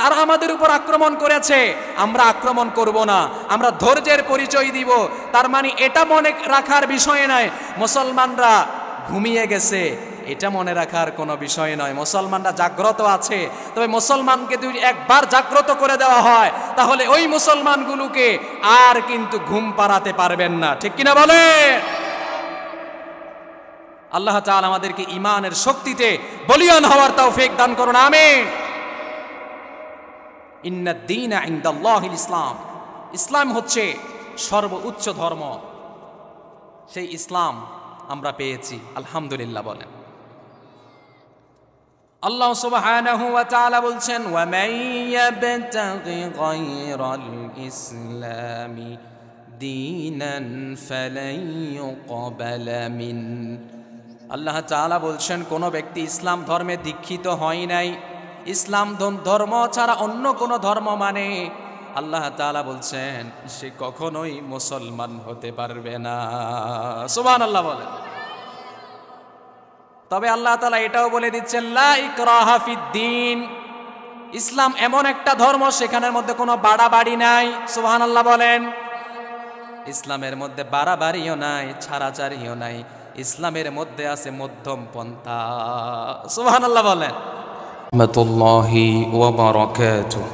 তারা আমাদের উপর আক্রমণ করেছে, আমরা আক্রমণ করব না, আমরা ধৈর্যের পরিচয় দিব। তার মানে এটা মনে রাখার বিষয় নয় মুসলমানরা ঘুমিয়ে গেছে, এটা মনে রাখার কোনো বিষয় নয়। মুসলমানরা জাগ্রত আছে। তবে মুসলমানকে যদি একবার জাগ্রত করে দেওয়া হয় তাহলে ওই মুসলমানগুলোকে আর কিন্তু ঘুম পাড়াতে পারবেন না, ঠিক কিনা বলে? আল্লাহ তাআলা আমাদেরকে ঈমানের শক্তিতে বলিয়ান হওয়ার তৌফিক দান করুন, আমিন। ইন্নাদ দীনা ইনদাল্লাহিল ইসলাম, ইসলাম হচ্ছে সর্বোচ্চ ধর্ম। সেই ইসলাম আমরা পেয়েছি, আলহামদুলিল্লাহ বলেন। আল্লাহ সুবহানাহু ওয়া তাআলা বলছেন, ওয়া মান ইয়াবতাগি গায়রাল ইসলামি দীনান ফালান ইউকবালা মিন। আল্লাহ তাআলা বলছেন, কোন ব্যক্তি ইসলাম ধর্মে দীক্ষিত হয় নাই, ইসলাম ধর্ম ছাড়া অন্য কোন ধর্ম মানে, আল্লাহ তাআলা বলছেন সে কখনোই মুসলমান হতে পারবে না। সুবহানাল্লাহ বলেন। তবে আল্লাহ তাআলা এটাও বলে দিচ্ছেন, লা ইকরাহা ফিদ্দীন, ইসলাম এমন একটা ধর্ম সেখানের মধ্যে কোনো বাড়াবাড়ি নাই। সুবহানাল্লাহ বলেন। ইসলামের মধ্যে বাড়াবাড়িও নাই, ছাড়াছাড়িও নাই, ইসলামের মধ্যে আছে মধ্যম পন্থা। সুবহানাল্লাহ বলেন। রাহমাতুল্লাহি ওয়া বারাকাতুহু।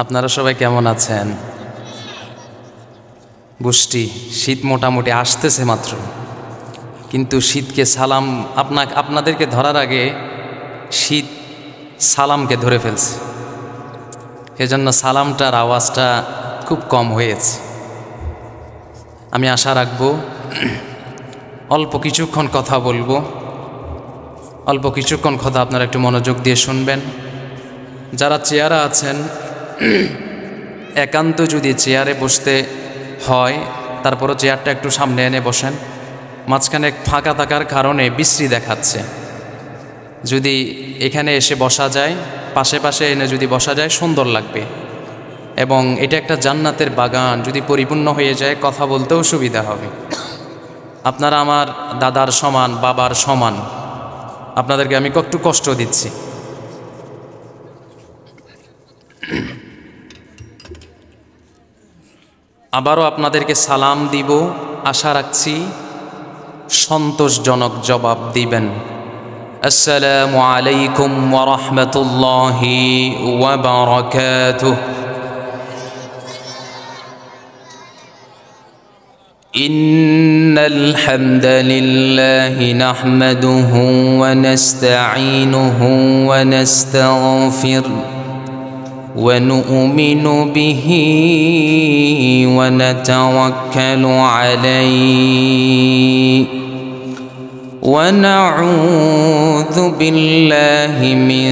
আপনারা সবাই কেমন আছেন? বুঝছি শীত মোটামুটি আসতেছে মাত্র, কিন্তু শীতকে সালাম আপনাদেরকে ধরার আগে শীত সালামকে ধরে ফেলছে, সেজন্য সালামটার আওয়াজটা খুব কম হয়েছে। আমি আশা রাখবো অল্প কিছুক্ষণ কথা বলবো, অল্প কিছুক্ষণ কথা আপনারা একটু মনোযোগ দিয়ে শুনবেন। যারা চেয়ারে আছেন, একান্ত যদি চেয়ারে বসতে হয় তারপরও চেয়ারটা একটু সামনে এনে বসেন। মাঝখানে ফাঁকা থাকার কারণে বিশ্রী দেখাচ্ছে। যদি এখানে এসে বসা যায়, পাশে পাশে এনে যদি বসা যায় সুন্দর লাগবে। এবং এটা একটা জান্নাতের বাগান, যদি পরিপূর্ণ হয়ে যায় কথা বলতেও সুবিধা হবে। আপনারা আমার দাদার সমান, বাবার সমান, আপনাদেরকে আমি একটু কষ্ট দিচ্ছি। আবারও আপনাদেরকে সালাম দিব, আশা রাখছি সন্তোষজনক জবাব দিবেন। আসসালামু আলাইকুম ওয়া রাহমাতুল্লাহি ওয়া বারাকাতুহু। ইন্নাল হামদালিল্লাহি নাহমাদুহু ওয়া নাস্তাঈনুহু ওয়া নাস্তাগফিরুহু ونؤمن به ونتوكل عليه ونعوذ بالله من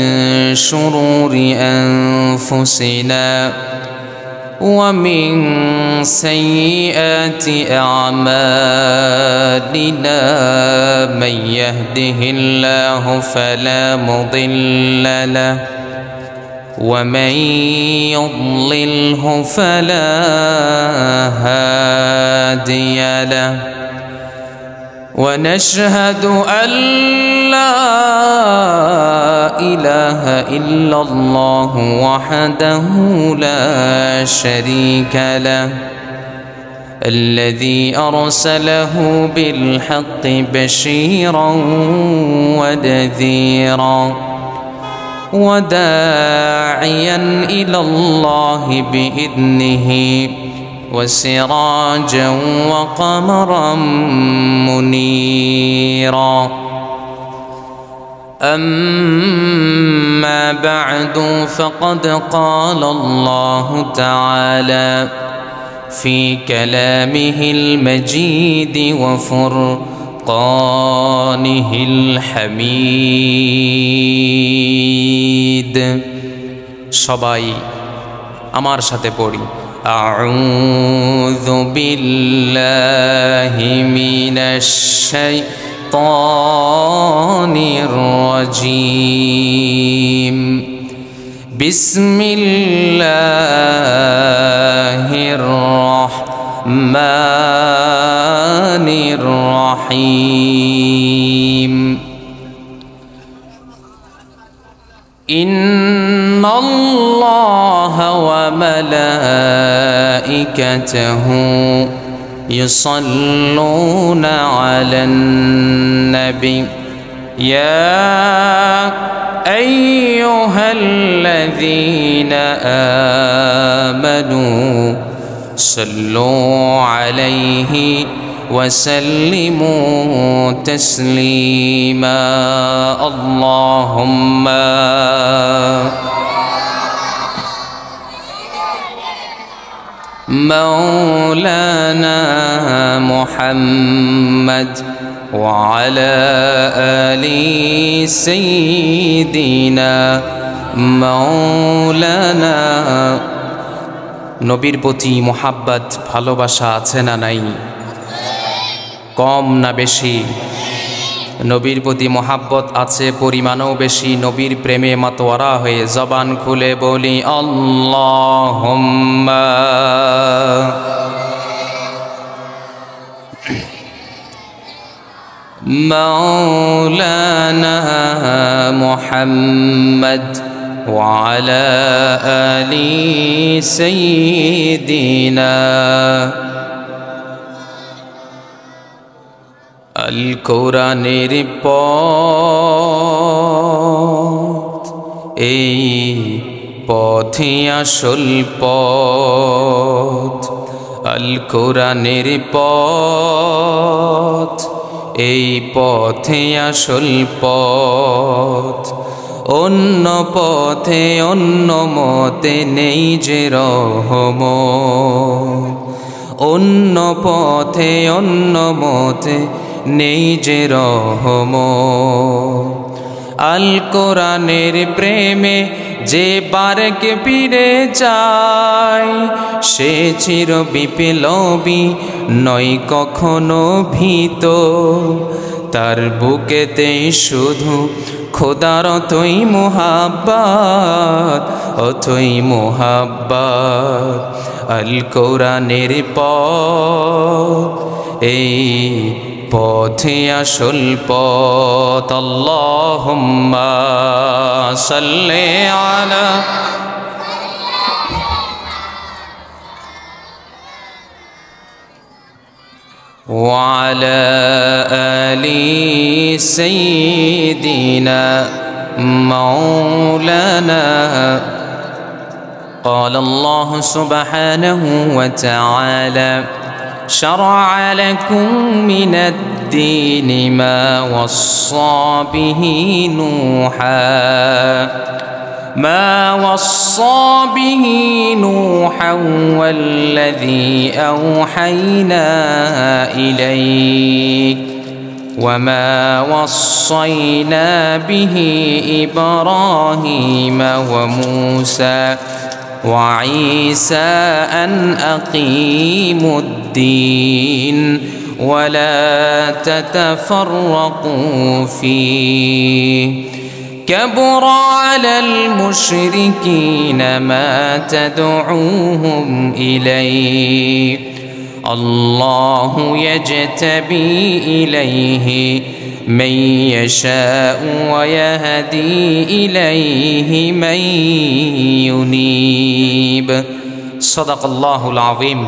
شرور أنفسنا ومن سيئات أعمالنا من يهده الله فلا مضل له ومن يضلله فلا هادي له ونشهد أن لا إله إلا الله وحده لا شريك له الذي أرسله بالحق بشيرا ونذيرا وداعيا إلى الله بإذنه وسراجا وقمرا منيرا أما بعد فقد قال الله تعالى في كلامه المجيد وفرقانه الحميد সবাই আমার সাথে পড়ি আউযু বিল্লাহি মিনাশ শাইতানির রাজীম বিসমিল্লাহির রাহমানির রাহিম إن الله وملائكته يصلون على النبي يا أيها الذين آمنوا صلوا عليه وسلموا تسليما اللهم مولانا محمد وعلى آل سيدنا مولانا নবীর প্রতি মোহাব্বত ভালোবাসা আছে না নাই? কম না বেশি? নবীর প্রতি মোহাব্বত আছে, পরিমাণও বেশি। নবীর প্রেমে মাতোয়ারা হয়ে জবান খুলে বলি আল্লাহুম্মা মাওলানা মুহাম্মদ وعلى آل سيدنا আল কোরআনের পথ এই পথে আসল পথ আল কোরআনের পথ এই পথে আসল পথ অন্য পথে অন্য মতে নেই যে রহমত অন্য পথে অন্য মতে নেই যে রহমত আল কোরআনের প্রেমে যে বারকে ফিরে যায় সে চির বিপ্লবী নয় কখনো ভীত তার বুকেতেই শুধু খোদার অতই মোহাব্বত অতই মোহাব্বত আল কোরআনের পথ এই পথে আসল পথ আল্লাহুম্মা সাল্লি আলা وعلى آل سيدنا مولانا قال الله سبحانه وتعالى شرع لكم من الدين ما وصى به نوحا والذي أوحينا إليك وما وصينا به إبراهيم وموسى وعيسى أن أقيموا الدين ولا تتفرقوا فيه كبر على المشركين ما تدعوهم إليه الله يجتبي إليه من يشاء ويهدي إليه من ينيب صدق الله العظيم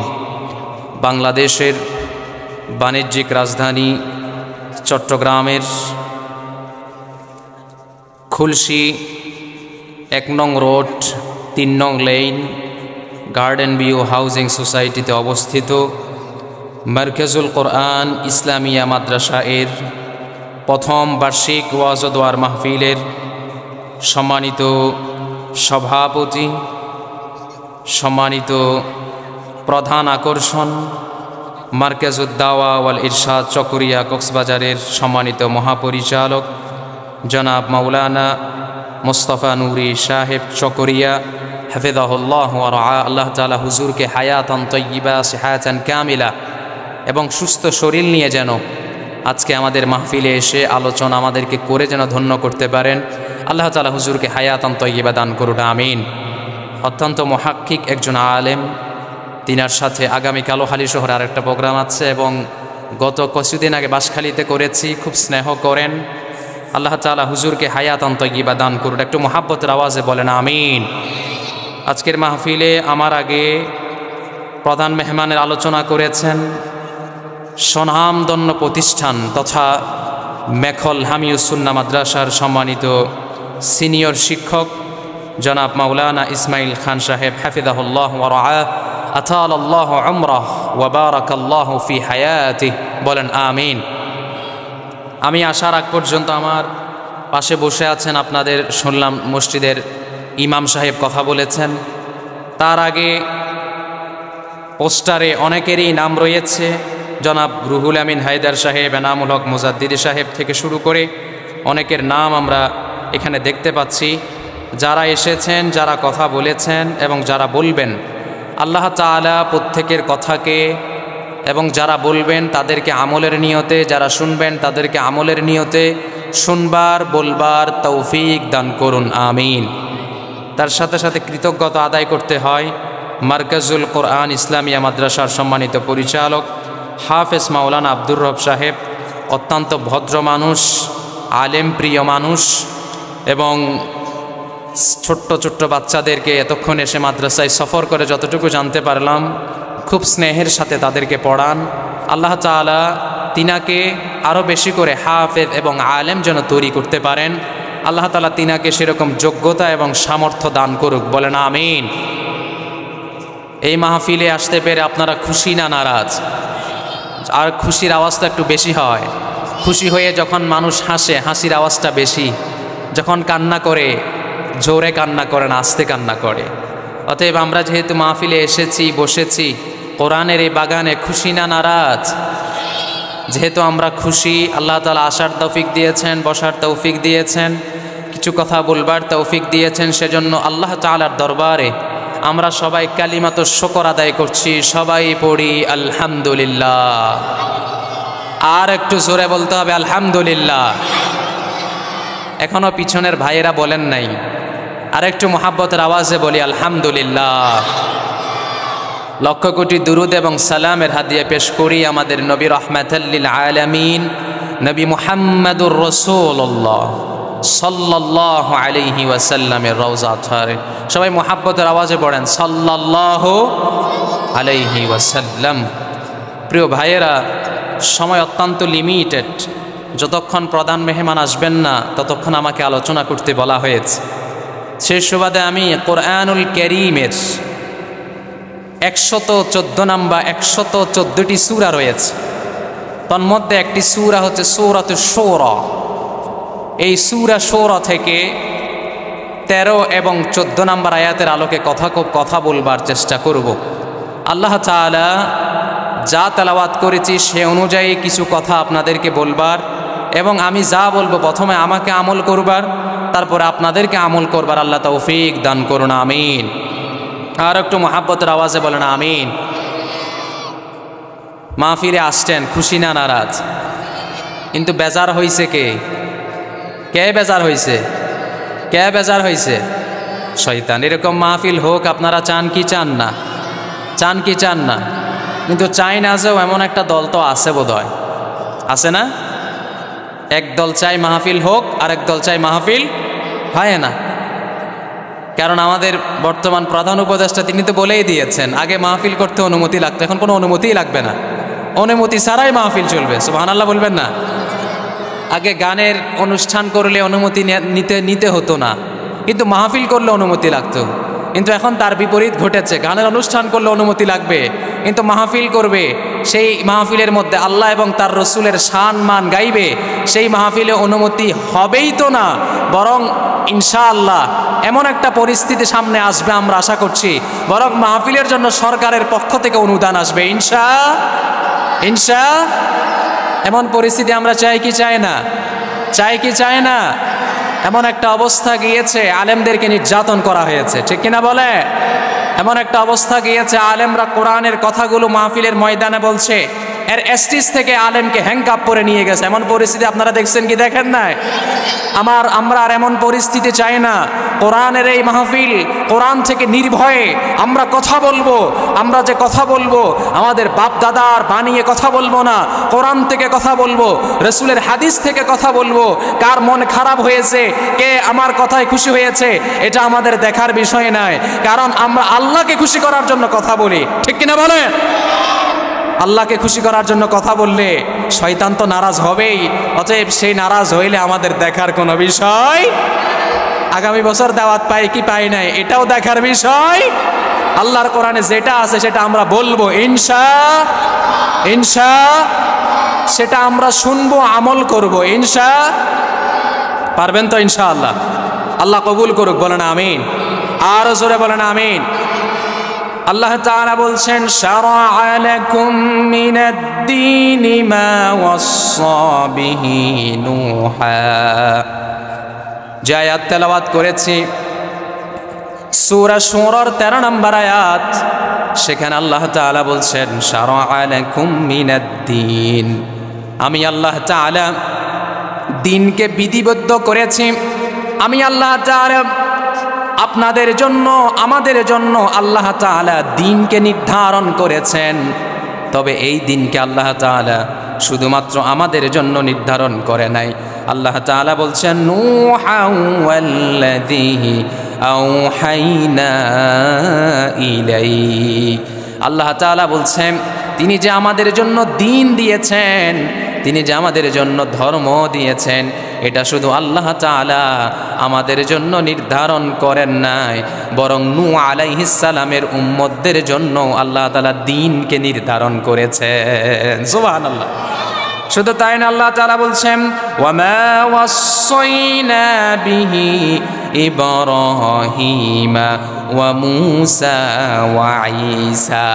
বাংলাদেশের বাণিজ্যিক রাজধানী চট্টগ্রামের খুলশী 1 নং রোড 3 নং লেন গার্ডেন ভিউ হাউজিং সোসাইটিতে অবস্থিত মারকাজুল কোরআন ইসলামিয়া মাদ্রাসা এর প্রথম বার্ষিক ওয়াজ ও দোয়ার মাহফিলের সম্মানিত সভাপতি, সম্মানিত প্রধান আকর্ষণ, মারকাজুদ দাওয়া ওয়াল ইরশাদ চকরিয়া কক্সবাজারের সম্মানিত মহাপরিচালক জনাব মাওলানা মুস্তাফা নুরি সাহেব চকরিয়া হাফিজাহুল্লাহ ওয়া রাআ। আল্লাহ তাআলা হুজুরকে হায়াতান তাইয়্যিবা সিহাতান কামিলা এবং সুস্থ শরীর নিয়ে যেন আজকে আমাদের মাহফিলে এসে আলোচনা আমাদেরকে করে যেন ধন্য করতে পারেন। আল্লাহ তাআলা হুজুরকে হায়াতান তাইয়্যিবা দান করুন, আমিন। অত্যন্ত মুহাক্কিক একজন আলেম, তিনার সাথে আগামীকালও হালি শহরে আরেকটা প্রোগ্রাম আছে এবং গত কিছুদিন আগে বাঁশখালীতে করেছি। খুব স্নেহ করেন আল্লাহ তাআলা হুজুরকে হায়াতান তাইয়্যিবা দান করুন। একটু মুহাব্বতের আওয়াজে বলেন আমিন। আজকের মাহফিলে আমার আগে প্রধান মেহমানের আলোচনা করেছেন স্বনামধন্য প্রতিষ্ঠান তথা মেখল হামিউস সুন্নাহ মাদ্রাসার সম্মানিত সিনিয়র শিক্ষক জনাব মাওলানা ইসমাইল খান সাহেব হাফিজাহুল্লাহ ওয়া রাআহ আতালাল্লাহু উমরাহ ওয়া বারাকাল্লাহু ফি হায়াতিহি, বলেন আমিন। আমি আসার আগ পর্যন্ত আমার পাশে বসে আছেন, আপনাদের শুনলাম মসজিদের ইমাম সাহেব কথা বলেছেন। তার আগে পোস্টারে অনেকেরই নাম রয়েছে, জনাব রুহুল আমিন হায়দার সাহেব, এনামুল হক মুজাদ্দিদি সাহেব থেকে শুরু করে অনেকের নাম আমরা এখানে দেখতে পাচ্ছি। যারা এসেছেন, যারা কথা বলেছেন এবং যারা বলবেন, আল্লাহ তাআলা প্রত্যেকের কথাকে এবং যারা বলবেন তাদেরকে আমলের নিয়তে, যারা শুনবেন তাদেরকে আমলের নিয়তে শুনবার বলবার তৌফিক দান করুন আমিন। তার সাথে সাথে কৃতজ্ঞতা আদায় করতে হয় মার্কাজুল কোরআন ইসলামিয়া মাদ্রাসার সম্মানিত পরিচালক হাফেজ মাওলানা আব্দুর রব সাহেব, অত্যন্ত ভদ্র মানুষ, আলেম প্রিয় মানুষ এবং ছোট্ট ছোট্ট বাচ্চাদেরকে এতক্ষণ এসে মাদ্রাসায় সফর করে যতটুকু জানতে পারলাম খুব স্নেহের সাথে তাদেরকে পড়ান। আল্লাহ তাআলা তিনাকে আরও বেশি করে হাফেজ এবং আলেম যেন তৈরি করতে পারেন। আল্লাহ তাআলা তিনাকে সেরকম যোগ্যতা এবং সামর্থ্য দান করুক, বলেন আমিন। এই মাহফিলে আসতে পেরে আপনারা খুশি না নারাজ? আর খুশির আওয়াজটা একটু বেশি হয়। খুশি হয়ে যখন মানুষ হাসে, হাসির আওয়াজটা বেশি। যখন কান্না করে, জোরে কান্না করে না, আস্তে কান্না করে। অতএব আমরা যেহেতু মাহফিলে এসেছি, বসেছি কোরআনের এই বাগানে, খুশি না নারাজ? যেহেতু আমরা খুশি, আল্লাহ তাআলা আসার তৌফিক দিয়েছেন, বসার তৌফিক দিয়েছেন, কিছু কথা বলবার তৌফিক দিয়েছেন, সেজন্য আল্লাহ তাআলার দরবারে আমরা সবাই কালিমাত শুকর আদায় করছি। সবাই পড়ি আলহামদুলিল্লাহ। আর একটু জোরে বলতে হবে আলহামদুলিল্লাহ। এখনো পিছনের ভাইয়েরা বলেন নাই, আর একটু মুহাব্বতের আওয়াজে বলি আলহামদুলিল্লাহ। লক্ষ কোটি দুরুদ এবং সালামের হাদিয়া পেশ করি আমাদের নবী রাহমাতাল লিল আলামিন নবী মুহাম্মদুর রাসূলুল্লাহ সাল্লাল্লাহু আলাইহি ওয়াসাল্লামের রওজা আতহারে। সবাই মুহাব্বতের আওয়াজে পড়েন সাল্লাল্লাহু আলাইহি ওয়াসাল্লাম। প্রিয় ভাইয়েরা, সময় অত্যন্ত লিমিটেড। যতক্ষণ প্রধান মেহমান আসবেন না ততক্ষণ আমাকে আলোচনা করতে বলা হয়েছে। সেই সুবাদে আমি কোরআনুল কারীমের 114 নাম্বার 114টি সূরা রয়েছে, তন্মধ্যে একটি সূরা হচ্ছে সূরাতুশ শুরা। এই সূরা শুরা থেকে 13 এবং 14 নাম্বার আয়াতের আলোকে কথা বলবার চেষ্টা করব। আল্লাহ তাআলা যা তেলাওয়াত করেছি সে অনুযায়ী কিছু কথা আপনাদেরকে বলবার, এবং আমি যা বলবো প্রথমে আমাকে আমল করবার, তারপরে আপনাদেরকে আমল করবার আল্লাহ তৌফিক দান করুন আমিন। আর একটু মুহাব্বতের আওয়াজে বলেন আমিন। মাহফিলে আসছেন, খুশি না নারাজ? কিন্তু বেজার হইছে কে? কে বেজার হইছে? কে বেজার হইছে? শয়তান। এরকম মাহফিল হোক আপনারা চান কি চান না? চান কি চান না? কিন্তু চাই না যেও এমন একটা দল তো আছে বোধহয়, আছে না? এক দল চাই মাহফিল হোক, আর এক দল চাই মাহফিল হয় না। কারণ আমাদের বর্তমান প্রধান উপদেষ্টা তিনি তো বলেই দিয়েছেন আগে মাহফিল করতে অনুমতি লাগতো, এখন কোনো অনুমতিই লাগবে না, অনুমতি ছাড়াই মাহফিল চলবে। সুবহানাল্লাহ বলবেন না? আগে গানের অনুষ্ঠান করলে অনুমতি নিতে হতো না, কিন্তু মাহফিল করলে অনুমতি লাগতো। কিন্তু এখন তার বিপরীত ঘটেছে, গানের অনুষ্ঠান করলে অনুমতি লাগবে, কিন্তু মাহফিল করবে, সেই মাহফিলের মধ্যে আল্লাহ এবং তার রসুলের শান মান গাইবে, সেই মাহফিলে অনুমতি হবেই তো না, বরং ইনশাআল্লাহ এমন একটা পরিস্থিতি সামনে আসবে আমরা আশা করছি, বরং মাহফিলের জন্য সরকারের পক্ষ থেকে অনুদান আসবে ইনশা। এমন পরিস্থিতি আমরা চাই কি চাই না? চাই কি চাই না? এমন একটা অবস্থা গিয়েছে আলেমদেরকে নির্যাতন করা হয়েছে, ঠিক কিনা বলে? এমন একটা অবস্থা গিয়েছে আলেমরা কোরআনের কথাগুলো মাহফিলের ময়দানে বলছে, এর এস্টিস থেকে আলেমকে হ্যাংকাপ করে নিয়ে গেছে। এমন পরিস্থিতি আপনারা দেখছেন কি দেখেন নাই? আমরা আর এমন পরিস্থিতি চাই না কোরআনের এই মাহফিল, কোরআন থেকে নির্ভয়ে আমরা কথা বলবো। আমরা যে কথা বলবো আমাদের বাপ দাদার বানিয়ে কথা বলবো না, কোরআন থেকে কথা বলবো, রসুলের হাদিস থেকে কথা বলবো। কার মন খারাপ হয়েছে, কে আমার কথায় খুশি হয়েছে, এটা আমাদের দেখার বিষয় নয়, কারণ আমরা আল্লাহকে খুশি করার জন্য কথা বলি। ঠিক কিনা বলেন? আল্লাহকে খুশি করার জন্য কথা বললে শয়তান তো নারাজ হবেই, অতএব সেই নারাজ হইলে আমাদের দেখার কোনো বিষয়। আগামী বছর দাওয়াত পাই কি পাই নাই এটাও দেখার বিষয়। আল্লাহর কোরআনে যেটা আছে সেটা আমরা বলবো ইনশা, সেটা আমরা শুনবো, আমল করব ইনশা। পারবেন তো ইনশাআল্লাহ? আল্লাহ কবুল করুক, বলেন আমিন। আরো জোরে বলেন আমিন। আল্লাহ তাআলা বলছেন, শারা'a লাকুম মিনাদ-দীনি মা ওয়াসসা বিহি নূহা। যে আয়াত তেলাওয়াত করেছি সূরা শুরার 13 নম্বর আয়াত, সেখানে আল্লাহ তাআলা বলছেন, শারা'a লাকুম মিনাদ-দীন, আমি আল্লাহ তাআলা দ্বীনকে বিধিবদ্ধ করেছি। আমি আল্লাহ তাআলা আপনাদের জন্য, আমাদের জন্য আল্লাহ তাআলা দ্বীনকে নির্ধারণ করেছেন। তবে এই দ্বীনকে আল্লাহ তাআলা শুধুমাত্র আমাদের জন্য নির্ধারণ করে নাই। আল্লাহ তাআলা বলছেন, নূহা ওয়াল্লাযী আওহাইনা ইলাইক। আল্লাহ তাআলা বলছেন, তিনি যে আমাদের জন্য দ্বীন দিয়েছেন, তিনি যে আমাদের জন্য ধর্ম দিয়েছেন, এটা শুধু আল্লাহ তাআলা আমাদের জন্য নির্ধারণ করেন নাই, বরং নূহ আলাইহিস সালামের উম্মতদের জন্য আল্লাহ তাআলা দ্বীনকে নির্ধারণ করেছেন। সুবহানাল্লাহ। শুধু তাই না, আল্লাহ তাআলা বলছেন, ওয়ামা ওয়াসাইনা বিহি ইব্রাহিমা ওয়া মূসা ওয়া ঈসা।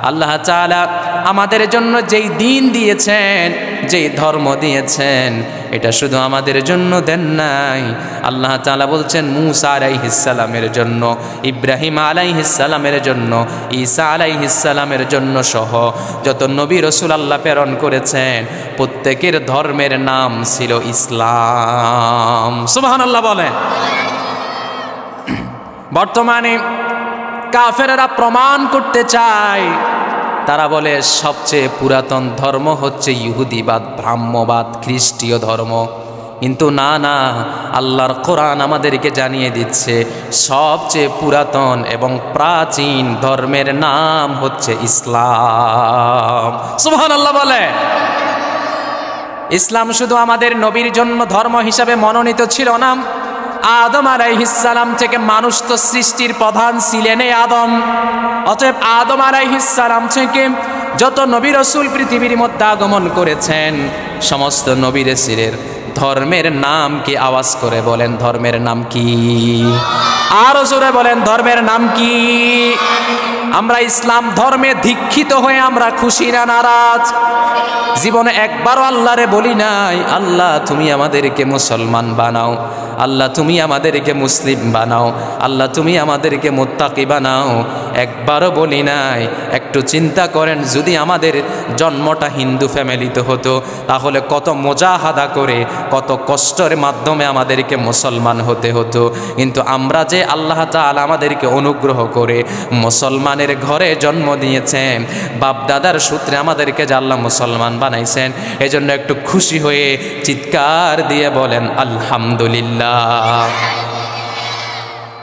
আল্লাহ তাআলা আমাদের জন্য যেই দ্বীন দিয়েছেন, যেই ধর্ম দিয়েছেন, এটা শুধু আমাদের জন্য দেন নাই। আল্লাহ তাআলা বলছেন মূসা আলাইহিস সালামের জন্য, ইব্রাহিম আলাইহিস সালামের জন্য, ঈসা আলাইহিস সালামের জন্য সহ যত নবী রাসূল আল্লাহ প্রেরণ করেছেন, প্রত্যেকের ধর্মের নাম ছিল ইসলাম। সুবহানাল্লাহ বলেন। বর্তমানে কাফেররা প্রমাণ করতে চায়, তারা বলে সবচেয়ে পুরাতন ধর্ম হচ্ছে ইহুদিবাদ, ব্রাহ্মবাদ, খ্রিস্টীয় ধর্ম। কিন্তু না না, আল্লাহর কোরআন আমাদেরকে জানিয়ে দিচ্ছে সবচেয়ে পুরাতন এবং প্রাচীন ধর্মের নাম হচ্ছে ইসলাম। সুবহানাল্লাহ বলে। ইসলাম শুধু আমাদের নবীর জন্য ধর্ম হিসাবে মনোনীত ছিল না। আদম আলাইহিস সালাম থেকে মানুষ তো সৃষ্টির প্রধান ছিলেন আদম। অতএব আদম আলাইহিস সালাম থেকে যত নবী রাসূল পৃথিবীর মধ্যে আগমন করেছেন, সমস্ত নবী রাসূলের ধর্মের নাম কি? আওয়াজ করে বলেন, ধর্মের নাম কি? আরো জোরে বলেন, ধর্মের নাম কি? আমরা ইসলাম ধর্মে দীক্ষিত হয়ে আমরা খুশি না নারাজ? জীবনে একবারও আল্লাহরে বলি নাই, আল্লাহ তুমি আমাদেরকে মুসলমান বানাও, আল্লাহ তুমি আমাদেরকে মুসলিম বানাও, আল্লাহ তুমি আমাদেরকে মুত্তাকি বানাও। একবারও বলি নাই। একটু চিন্তা করেন, যদি আমাদের জন্মটা হিন্দু ফ্যামিলিতে হতো, তাহলে কত মুজাহাদা করে, কত কষ্টের মাধ্যমে আমাদেরকে মুসলমান হতে হতো। কিন্তু আমরা যে আল্লাহ তাআলা আমাদেরকে অনুগ্রহ করে মুসলমানের ঘরে জন্ম দিয়েছেন, বাপদাদার সূত্রে আমাদেরকে যে আল্লাহ মুসলমান বানাইছেন, এজন্য একটু খুশি হয়ে চিৎকার দিয়ে বলেন আলহামদুলিল্লাহ।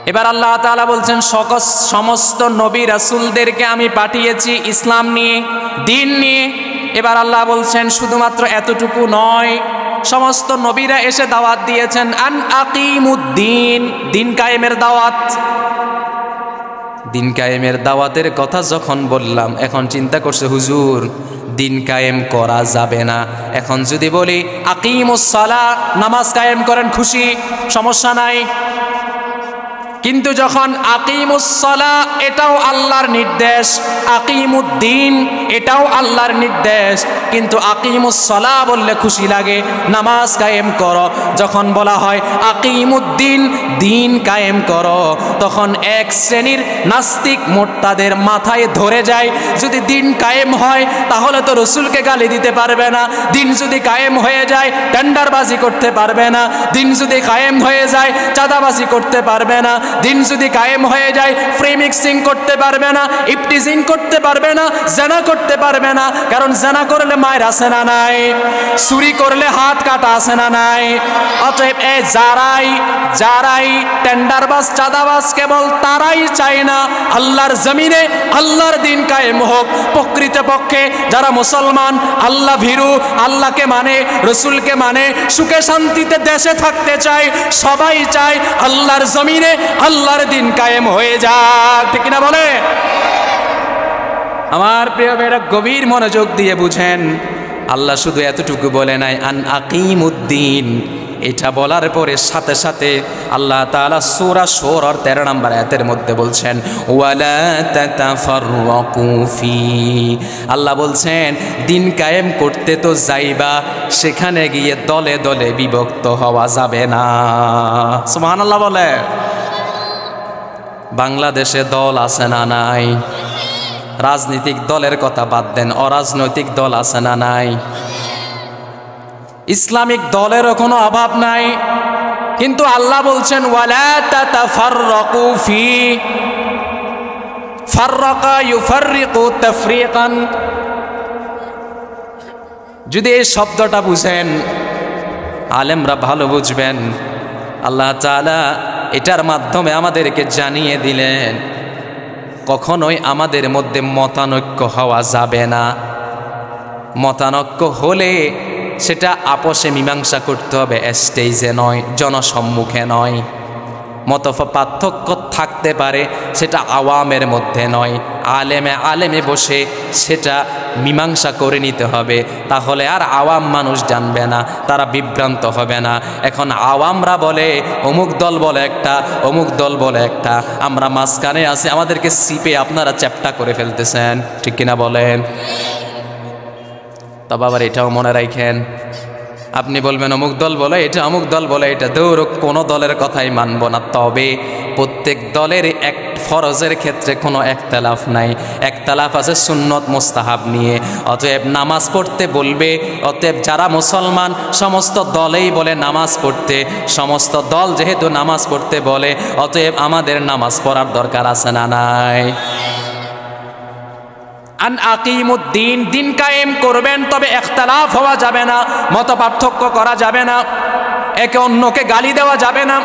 এবার আল্লাহ তাআলা বলছেন, সমস্ত নবী রাসূলদেরকে আমি পাঠিয়েছি ইসলাম নিয়ে, দ্বীন নিয়ে। এবার আল্লাহ বলছেন শুধুমাত্র এতটুকু নয়, সমস্ত নবীরা এসে দাওয়াত দিয়েছেন আন আকিমুদ্দিন, দ্বীন কায়েমের দাওয়াত। দ্বীন কায়েমের দাওয়াতের কথা যখন বললাম, এখন চিন্তা করছে হুজুর দ্বীন কায়েম করা যাবে না। এখন যদি বলি আকিমুস সালাহ, নামাজ কায়েম করেন, খুশি, সমস্যা নাই। কিন্তু যখন আকিমুসসালাহ এটাও আল্লাহর নির্দেশ, আকিমুদ্দিন এটাও আল্লাহর নির্দেশ, কিন্তু আকিমুসসালাহ বললে খুশি লাগে, নামাজ কায়েম করো। যখন বলা হয় আকিমুদ্দিন, দিন কায়েম করো, তখন এক শ্রেণীর নাস্তিক মোর্তাদের মাথায় ধরে যায়, যদি দিন কায়েম হয় তাহলে তো রসুলকে গালি দিতে পারবে না, দিন যদি কায়েম হয়ে যায় টেন্ডারবাজি করতে পারবে না, দিন যদি কায়েম হয়ে যায় চাঁদাবাজি করতে পারবে না, দিন যদি কায়েম হয়ে যায় ফ্রি মিক্সিং করতে পারবে না, ইফটিজিং করতে পারবে না, জানা করতে পারবে না, কারণ জানা করলে মায়ের আছে না নাই, চুরি করলে হাত কাটা আছে না নাই। অতএব এই যারাই টেন্ডারবাজ চাঁদাবাজ কেবল তারাই চায় না আল্লাহর জমিনে আল্লাহর দিন কায়েম হোক। প্রকৃতপক্ষে যারা মুসলমান, আল্লাহ ভীরু, আল্লাহকে মানে, রসুলকে মানে, সুখে শান্তিতে দেশে থাকতে চায়, সবাই চায় আল্লাহর জমিনে আল্লাহর দিন কায়েম হয়ে যাক, ঠিক না বলে? আমার প্রিয় ভাইরা, গভীর মনোযোগ দিয়ে বুঝেন, আল্লাহ শুধু এতটুকু বলে নাই আন আকিমুদ্দিন, এটা বলার পরে সাথে সাথে আল্লাহ তাআলা সূরা শুরার 13 নম্বর আয়াতের মধ্যে বলছেন ওয়ালা তাতাফাররাকু ফি, আল্লাহ বলছেন দিন কায়েম করতে তো যাইবা, সেখানে গিয়ে দলে দলে বিভক্ত হওয়া যাবে না। সুবহানাল্লাহ বলে। বাংলাদেশে দল আছে না নাই? রাজনৈতিক দলের কথা বাদ দেন, অরাজনৈতিক দল আছে না নাই? ইসলামিক দলেরও কোনো অভাব নাই, কিন্তু আল্লাহ বলছেন ওয়ালা তাতাফাররাকু ফি, ফাররাকা ইউফাররিকু তাফরিকান। যদি এই শব্দটা বুঝেন, আলেমরা ভালো বুঝবেন, আল্লাহ তাআলা এটার মাধ্যমে আমাদেরকে জানিয়ে দিলেন কখনোই আমাদের মধ্যে মতানৈক্য হওয়া যাবে না। মতানৈক্য হলে সেটা আপোষে মীমাংসা করতে হবে, স্টেজে নয়, জনসম্মুখে নয়। মত পার্থক্য থাকতে পারে, সেটা আওয়ামের মধ্যে নয়, আলেমে বসে সেটা মীমাংসা করে নিতে হবে, তাহলে আর আওয়াম মানুষ জানবে না, তারা বিভ্রান্ত হবে না। এখন আওয়ামরা বলে অমুক দল বলে একটা, অমুক দল বলে একটা, আমরা মাঝখানে আছি, আমাদেরকে সিপে আপনারা চ্যাপ্টা করে ফেলতেছেন, ঠিক কিনা বলেন? তবে আবার এটাও মনে রাখেন, আপনি বলবেন অমুক দল বলে এটা, অমুক দল বলে এটা, দৌড় কোনো দলের কথাই মানব না। তবে প্রত্যেক দলের এক ফরজের ক্ষেত্রে কোনো একতলাফ নাই, একতলাফ আছে সুন্নত মুস্তাহাব নিয়ে। অতএব নামাজ পড়তে বলবে, অতএব যারা মুসলমান সমস্ত দলেই বলে নামাজ পড়তে, সমস্ত দল যেহেতু নামাজ পড়তে বলে, অতএব আমাদের নামাজ পড়ার দরকার আছে না নাই? আন আকিমুদ্দিন, দিন কায়েম করবেন, তবে ইখতিলাফ হওয়া যাবে না, মত পার্থক্য করা যাবে না, একে অন্যকে গালি দেওয়া যাবে না।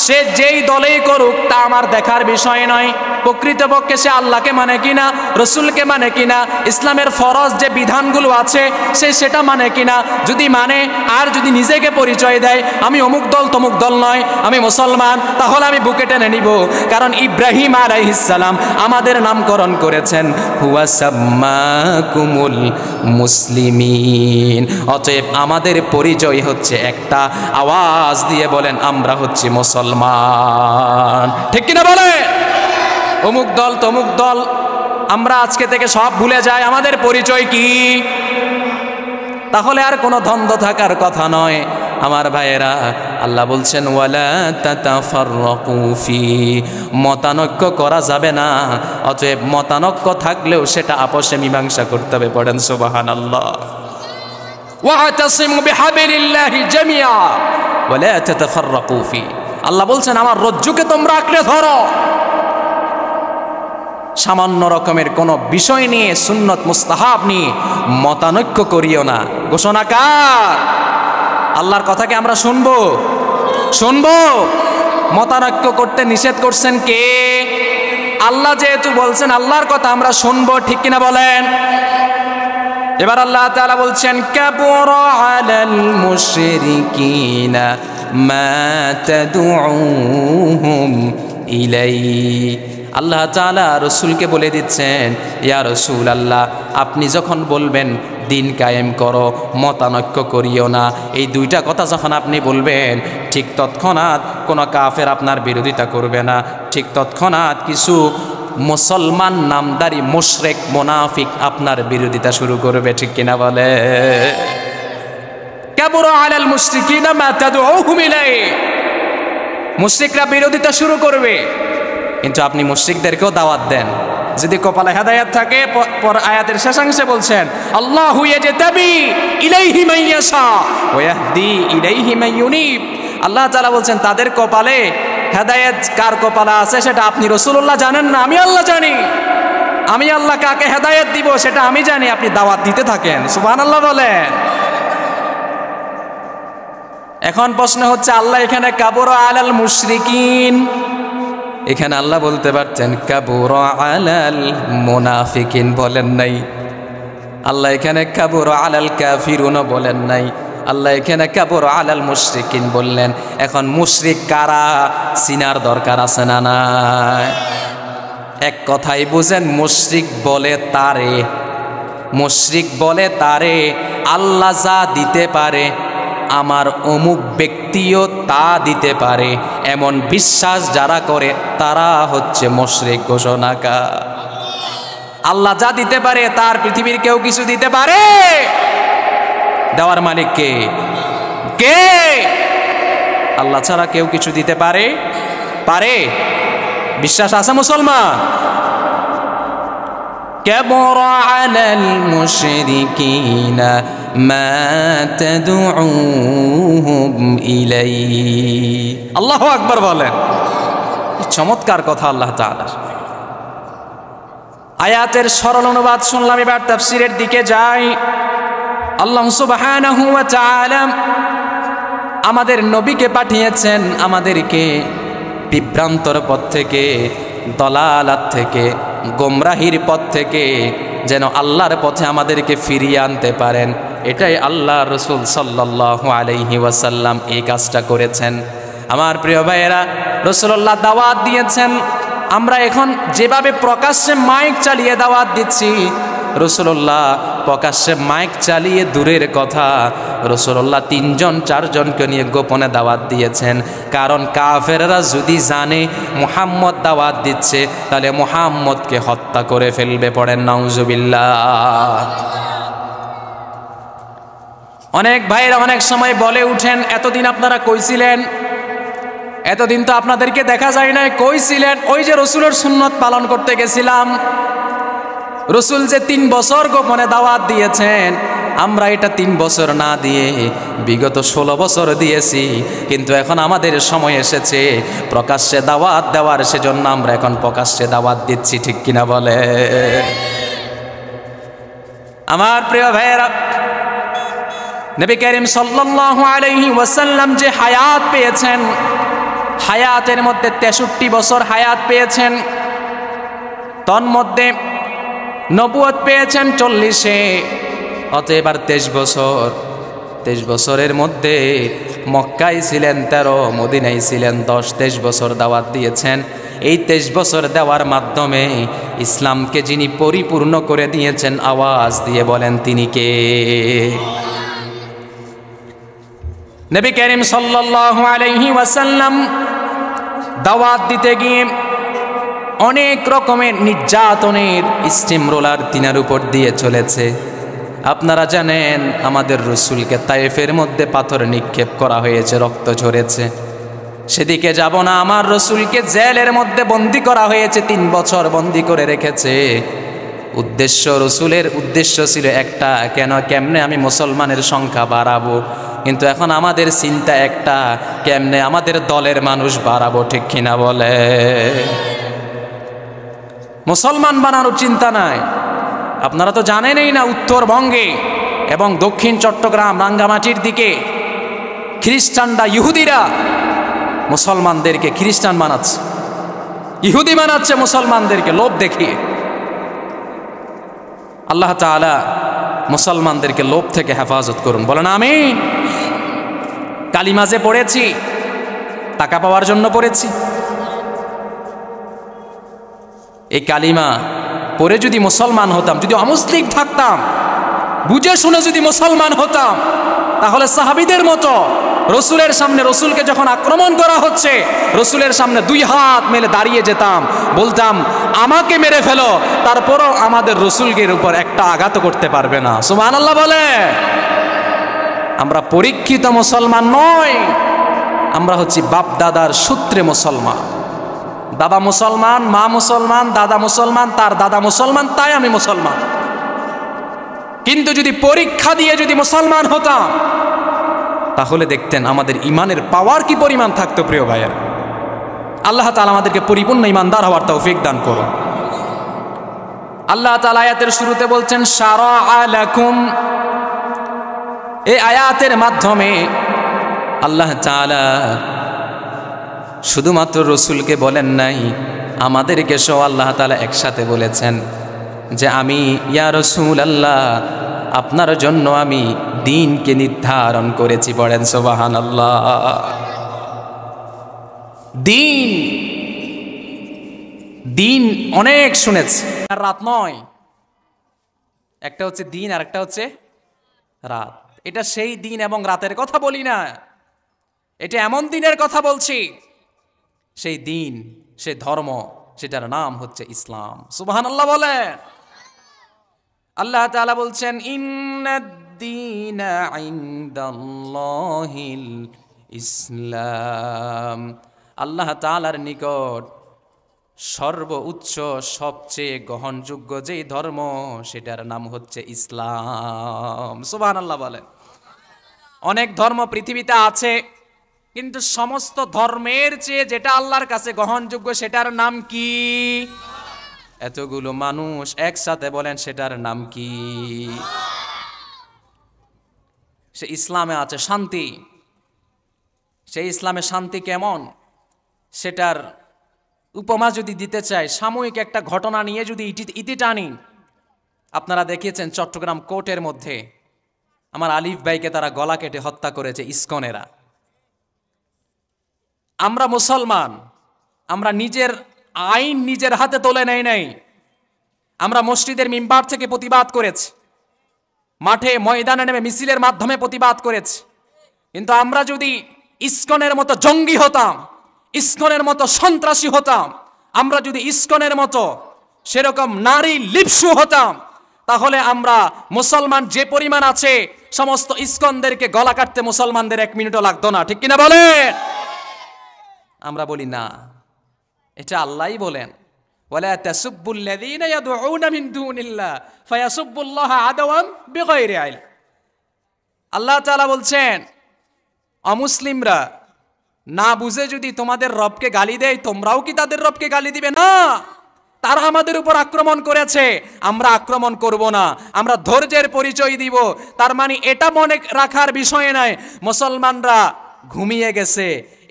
সে যেই দলেই করুক তা আমার দেখার বিষয় নয়, প্রকৃতপক্ষে সে আল্লাহকে মানে কিনা, রসুলকে মানে কিনা, ইসলামের ফরজ যে বিধানগুলো আছে সে সেটা মানে কিনা। যদি মানে আর যদি নিজেকে পরিচয় দেয় আমি অমুক দল তমুক দল নয়, আমি মুসলমান, তাহলে আমি বুকে টেনে নিব, কারণ ইব্রাহিম আলাইহিস সালাম আমাদের নামকরণ করেছেন হুয়া সাম্মাকুমুল মুসলিমিন। অতএব আমাদের পরিচয় হচ্ছে একটা, আওয়াজ দিয়ে বলেন আমরা হচ্ছি মুসলমান, ঠিক কিনা বলে? অমুক দল তমুক দল আমরা আজকে থেকে সব ভুলে যাই, আমাদের পরিচয় কি? তাহলে আর কোনো দ্বন্দ্ব থাকার কথা নয়। আমার ভাইয়েরা, আল্লাহ বলছেন ওয়ালা তাতাফাররাকু ফি, মতানৈক্য করা যাবে না। অতএব মতানৈক্য থাকলেও সেটা আপোষে মীমাংসা করতে হবে। পড়েন সুবহানাল্লাহ। ওয়াতাসিমু বিহাবিলিল্লাহি জামিআ ওয়ালা তাতাফাররাকু ফি, আল্লাহ বলছেন আমার রজ্জুকে তোমরা আঁকড়ে ধরো। সামান্য রকমের কোনো বিষয় নিয়ে, সুন্নত মুস্তাহাব নিয়ে মতানৈক্য করিও না। ঘোষণা কার? আল্লাহর কথাকে আমরা শুনবো। মতানৈক্য করতে নিষেধ করছেন কে? আল্লাহ যেহেতু বলছেন আল্লাহর কথা আমরা শুনবো, ঠিক কিনা বলেন? এবার আল্লাহ তাআলা বলছেন কাবুরা আলাল মুশরিকিনা মা তাদউহুম ইলাইহি। আল্লাহ তাআলা রসুলকে বলে দিচ্ছেন ইয়া রাসূলুল্লাহ, আপনি যখন বলবেন দিন কায়েম করো, মতানৈক্য করিও না। এই দুইটা কথা যখন আপনি বলবেন, ঠিক তৎক্ষণাৎ কোনো কাফের আপনার বিরোধিতা করবে না। ঠিক তৎক্ষণাৎ কিছু মুসলমান নামদারি মুশরিক মুনাফিক আপনার বিরোধিতা শুরু করবে, ঠিক কিনা বলে? কাবুরা আলাল মুশরিকিনা মা তাদউহুম ইলাইহি, মুশরিকরা বিরোধিতা শুরু করবে, কিন্তু আপনি মুশরিকদেরকেও দাওয়াত দেন। যদি কপালে হেদায়েত থাকে, পর আয়াতের শেষাংশে বলছেন আল্লাহু ইয়াজতাবি ইলাইহি মান ইয়াশা ওয়া ইয়াহদি ইলাইহি মান ইউনিব। আল্লাহ তাআলা বলছেন তাদের কপালে হেদায়েত কার কপালে আছে সেটা আপনি রাসূলুল্লাহ জানেন না, আমি আল্লাহ জানি। আমি আল্লাহ কাকে হেদায়েত দিব সেটা আমি জানি, আপনি দাওয়াত দিতে থাকেন। সুবহানাল্লাহ বলেন। এখন প্রশ্ন হচ্ছে, আল্লাহ এখানে কাবুরা আলাল মুশরিকিন, এখানে আল্লাহ বলতে পারতেন কাবুরা আলাল মুনাফিকিন, বলেন নাই। আল্লাহ এখানে কাবুরা আলাল কাফিরুন বলেন নাই। আল্লাহ এখানে কাবুরা আলাল মুশরিকিন বললেন। এখন মুশরিক কারা চিনার দরকার আছে না নাই? এক কথাই বুঝেন, মুশরিক বলে তারে, মুশরিক বলে তারে আল্লাহ যা দিতে পারে আমার অমুক ব্যক্তিও তা দিতে পারে, এমন বিশ্বাস যারা করে তারা হচ্ছে মুশরিক ঘোষণাকার। আল্লাহ যা দিতে পারে তার পৃথিবীর কেউ কিছু দিতে পারে? দেওয়ার মালিক কে? কে? আল্লাহ ছাড়া কেউ কিছু দিতে পারে? পারে? বিশ্বাস আছে মুসলমান? কাবুরা আলাল মুশরিকিনা মা তাদউহুম ইলাইহি। আল্লাহু আকবার বলেন। চমৎকার কথা আল্লাহ তাআলা। আয়াতের সরল অনুবাদ শুনলাম, এবার তাফসীরের দিকে যাই। আল্লাহ সুবহানাহু ওয়া তাআলা আমাদের নবীকে পাঠিয়েছেন আমাদেরকে বিভ্রান্তর পথ থেকে, দলালাত থেকে, গোমরাহির পথ থেকে যেন আল্লাহর পথে আমাদেরকে ফিরিয়ে আনতে পারেন। এটাই আল্লাহ রাসূল সাল্লাল্লাহু আলাইহি ওয়াসাল্লাম এই কাজটা করেছেন। আমার প্রিয় ভাইয়েরা, রাসূলুল্লাহ দাওয়াত দিয়েছেন। আমরা এখন যেভাবে প্রকাশ্যে মাইক চালিয়ে দাওয়াত দিচ্ছি, রাসূলুল্লাহ প্রকাশ্যে মাইক চালিয়ে দূরের কথা, রাসূলুল্লাহ 3-4 জনকে নিয়ে গোপনে দাওয়াত দিয়েছেন। কারণ কাফেররা যদি জানে মুহাম্মদ দাওয়াত দিচ্ছে, তাহলে মুহাম্মদকে হত্যা করে ফেলবে। পড়েন নাউজুবিল্লাহ। অনেক ভাইরা অনেক সময় বলে উঠেন, এতদিন আপনারা কইছিলেন, এতদিন তো আপনাদেরকে দেখা যায় নাই, কইছিলেন? ওই যে রসুলের সুন্নত পালন করতে গেছিলাম, রসুল যে 3 বছর গোপনে দাওয়াত দিয়েছেন, আমরা এটা 3 বছর না দিয়ে বিগত 16 বছর দিয়েছি, কিন্তু এখন আমাদের সময় এসেছে প্রকাশ্যে দাওয়াত দেওয়ার, সেজন্য আমরা এখন প্রকাশ্যে দাওয়াত দিচ্ছি, ঠিক কিনা বলে? আমার প্রিয় ভাইয়েরা, নবী করিম সাল্লাল্লাহু আলাইহি ওয়াসাল্লাম যে হায়াত পেয়েছেন, হায়াতের মধ্যে 63 বছর হায়াত পেয়েছেন, তন্মধ্যে নবুয়ত পেয়েছেন 40-এ, অতএব আর 23 বছর। 23 বছরের মধ্যে মক্কায় ছিলেন 13, মদিনায় ছিলেন 10, 23 বছর দাওয়াত দিয়েছেন। এই 23 বছর দেওয়ার মাধ্যমে ইসলামকে যিনি পরিপূর্ণ করে দিয়েছেন, আওয়াজ দিয়ে বলেন তিনি কে? নবী করিম সাল্লাল্লাহু আলাইহি ওয়াসাল্লাম দাওয়াত দিতে গিয়ে অনেক রকমের নির্যাতনের স্টিম রোলার তিনার উপর দিয়ে চলেছে। আপনারা জানেন আমাদের রসুলকে তায়েফের মধ্যে পাথর নিক্ষেপ করা হয়েছে, রক্ত ঝরেছে। সেদিকে যাব না। আমার রসুলকে জেলের মধ্যে বন্দি করা হয়েছে, 3 বছর বন্দি করে রেখেছে। রসুলের উদ্দেশ্য ছিল একটা, কেমনে আমি মুসলমানের সংখ্যা বাড়াবো। কিন্তু এখন আমাদের চিন্তা একটা, কেমনে আমাদের দলের মানুষ বাড়াবো, ঠিক কিনা বলে? মুসলমান বানানোর চিন্তা নাই। আপনারা তো জানেনই না, উত্তরবঙ্গে এবং দক্ষিণ চট্টগ্রাম রাঙ্গামাটির দিকে খ্রিস্টানরা, ইহুদিরা মুসলমানদেরকে খ্রিস্টান বানাচ্ছে, ইহুদি বানাচ্ছে মুসলমানদেরকে লোভ দেখিয়ে। আল্লাহ তাআলা মুসলমানদেরকে লোভ থেকে হেফাজত করুন, বলেন আমিন। কালিমা যে পড়েছি, টাকা পাওয়ার জন্য পড়েছি? এই কালিমা পড়ে যদি মুসলমান হতাম, যদি অমুসলিম থাকতাম, বুঝে শুনে যদি মুসলমান হতাম, তাহলে সাহাবীদের মতো রসুলের সামনে, রসুলকে যখন আক্রমণ করা হচ্ছে, রসুলের সামনে 2 হাত মেলে দাঁড়িয়ে যেতাম, বলতাম আমাকে মেরে ফেলো, তারপরও আমাদের রসুলের উপর একটা আঘাত করতে পারবে না। সুবহানাল্লাহ বলে। আমরা পরীক্ষিত মুসলমান নয়, আমরা হচ্ছি বাপ দাদার সূত্রে মুসলমান। বাবা মুসলমান, মা মুসলমান, দাদা মুসলমান, তার দাদা মুসলমান, তাই আমি মুসলমান। কিন্তু যদি পরীক্ষা দিয়ে যদি মুসলমান হতাম, তাহলে দেখতেন আমাদের ইমানের পাওয়ার কি পরিমাণ থাকতো। প্রিয় ভাইয়ের, আল্লাহ তাআলা আমাদেরকে পরিপূর্ণ ইমানদার হওয়ার তৌফিক দান করুন। আল্লাহ তাআলা আয়াতের শুরুতে বলছেন শারাআ লাকুম। এই আয়াতের মাধ্যমে আল্লাহ তাআলা শুধুমাত্র রসুলকে বলেন নাই, আমাদেরকে সহ আল্লাহ তাআলা একসাথে বলেছেন যে আমি ইয়া রাসূলুল্লাহ, আপনার জন্য আমি দ্বীনকে নির্ধারণ করেছি। পড়েন সুবহানাল্লাহ। দ্বীন, দ্বীন অনেক শুনেছি, আর রাত নয়। একটা হচ্ছে দিন আর একটা হচ্ছে রাত। এটা সেই দিন এবং রাতের কথা বলি না, এটা এমন দিনের কথা বলছি, সেই দিন, সে ধর্ম, সেটার নাম হচ্ছে ইসলাম। সুবহানাল্লাহ বলে। আল্লাহ তাআলা বলছেন ইন্নাদ-দীনা ইনদাল্লাহিল ইসলাম। আল্লাহ তাআলার নিকট সর্বোচ্চ, সবচেয়ে গ্রহণযোগ্য যেই ধর্ম, সেটার নাম হচ্ছে ইসলাম। সুবহানাল্লাহ বলে। অনেক ধর্ম পৃথিবীতে আছে, কিন্তু সমস্ত ধর্মের চেয়ে যেটা আল্লাহর কাছে গ্রহণযোগ্য, সেটার নাম কি? এতগুলো মানুষ একসাথে বলেন, সেটার নাম কি? সে ইসলামে আছে শান্তি। সেই ইসলামে শান্তি কেমন, সেটার উপমা যদি দিতে চাই, সাময়িক একটা ঘটনা নিয়ে যদি ইতি টানি, আপনারা দেখিয়েছেন চট্টগ্রাম কোর্টের মধ্যে আমার আলিফ ভাইকে তারা গলা কেটে হত্যা করেছে ইসকনেরা। আমরা মুসলমান, আমরা নিজের আইন নিজের হাতে তুলে নেই নাই। আমরা মসজিদের মিম্বার থেকে প্রতিবাদ করেছি, মাঠে ময়দানে নেমে মিছিলের মাধ্যমে প্রতিবাদ করেছি। কিন্তু আমরা যদি ইসকনের মতো জঙ্গি হতাম, ইসকনের মতো সন্ত্রাসী হতাম, আমরা যদি ইসকনের মতো সেরকম নারী লিপ্সু হতাম, তাহলে আমরা মুসলমান যে পরিমাণ আছে, সমস্ত ইসকনদেরকে গলা কাটতে মুসলমানদের 1 মিনিটও লাগতো না। ঠিক কিনা বলেন? আমরা বলি না, এটা আল্লাহই বলেন, ওয়ালা তাসুব্বুল্লাযীনা ইয়াদউনা মিন দুনিল্লাহ ফায়াসুব্বুল্লাহা আদওয়ান বিগাইরি ইলম। আল্লাহ তাআলা বলছেন, অমুসলিমরা না বুঝে যদি তোমাদের রবকে গালি দেয়, তোমরাও কি তাদের রবকে গালি দিবে? না, তারা আমাদের উপর আক্রমণ করেছে, আমরা আক্রমণ করব না, আমরা ধৈর্যের পরিচয় দিব। তার মানে এটা মনে রাখার বিষয় নয় মুসলমানরা ঘুমিয়ে গেছে,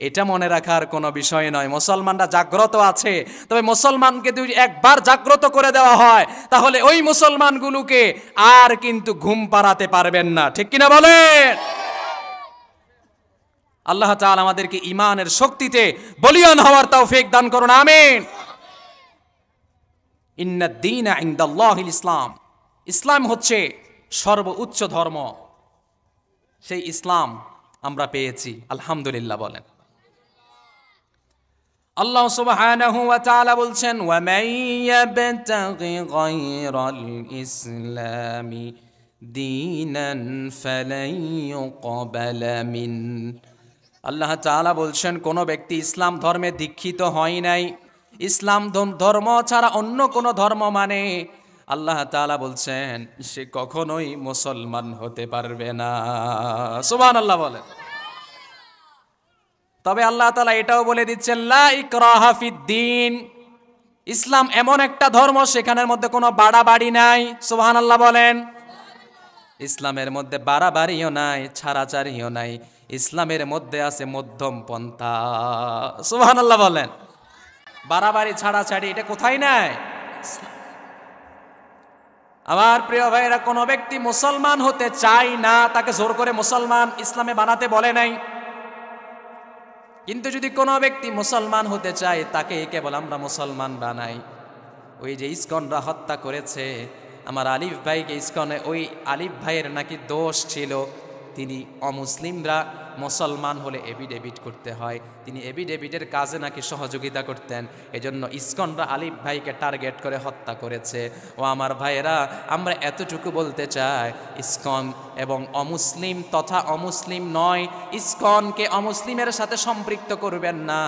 এটা মনে রাখার কোনো বিষয় নয়। মুসলমানরা জাগ্রত আছে। তবে মুসলমানকে যদি একবার জাগ্রত করে দেওয়া হয়, তাহলে ওই মুসলমানগুলোকে আর কিন্তু ঘুম পাড়াতে পারবেন না। ঠিক কিনা বলেন? আল্লাহ তাআলা আমাদেরকে ঈমানের শক্তিতে বলিয়ান হওয়ার তৌফিক দান করুন। আমিন। ইন্নাদ-দীনা ইনদাল্লাহিল ইসলাম। ইসলাম হচ্ছে সর্বোচ্চ ধর্ম। সেই ইসলাম আমরা পেয়েছি, আলহামদুলিল্লাহ বলেন। আল্লাহ সুবহানাহু ওয়া তাআলা বলছেন, ওয়া মান ইয়াবতাগি গায়রাল ইসলামি দীনান ফালান ইউকবালা মিন। আল্লাহ তাআলা বলছেন, কোন ব্যক্তি ইসলাম ধর্মে দীক্ষিত হয় নাই, ইসলাম ধর্ম ছাড়া অন্য কোন ধর্ম মানে, আল্লাহ তাআলা বলছেন সে কখনোই মুসলমান হতে পারবে না। সুবহানাল্লাহ বলেন। তবে আল্লাহ তাআলা এটাও বলে দিচ্ছেন, লা ইকরাহা ফিদ্দীন। ইসলাম এমন একটা ধর্ম, সেখানের মধ্যে কোনো বাড়াবাড়ি নাই। সুবহানাল্লাহ বলেন। ইসলামের মধ্যে বাড়াবাড়িও নাই, ছাড়াছাড়িও নাই। ইসলামের মধ্যে আছে মধ্যম পন্থা। সুবহানাল্লাহ বলেন। বাড়াবাড়ি ছাড়াছাড়ি এটা কোথায় নাই? আমার প্রিয় ভাইরা, কোনো ব্যক্তি মুসলমান হতে চায় না, তাকে জোর করে মুসলমান ইসলামে বানাতে বলে নাই। কিন্তু যদি কোনো ব্যক্তি মুসলমান হতে চায়, তাকে কেবল আমরা মুসলমান বানাই। ওই যে ইসকনরা হত্যা করেছে, আমার আলিফ ভাইকে ইসকনে, ওই আলিফ ভাইয়ের নাকি দোষ ছিল, তিনি অমুসলিমরা মুসলমান হলে এভিডেভিট করতে হয়, তিনি এভিডেভিটের কাজে নাকি সহযোগিতা করতেন, এজন্য ইসকনরা আলিফ ভাইকে টার্গেট করে হত্যা করেছে। ও আমার ভাইয়েরা, আমরা এতটুকু বলতে চাই, ইসকন এবং অমুসলিম তথা অমুসলিম নয়, ইসকনকে অমুসলিমের সাথে সম্পৃক্ত করবেন না।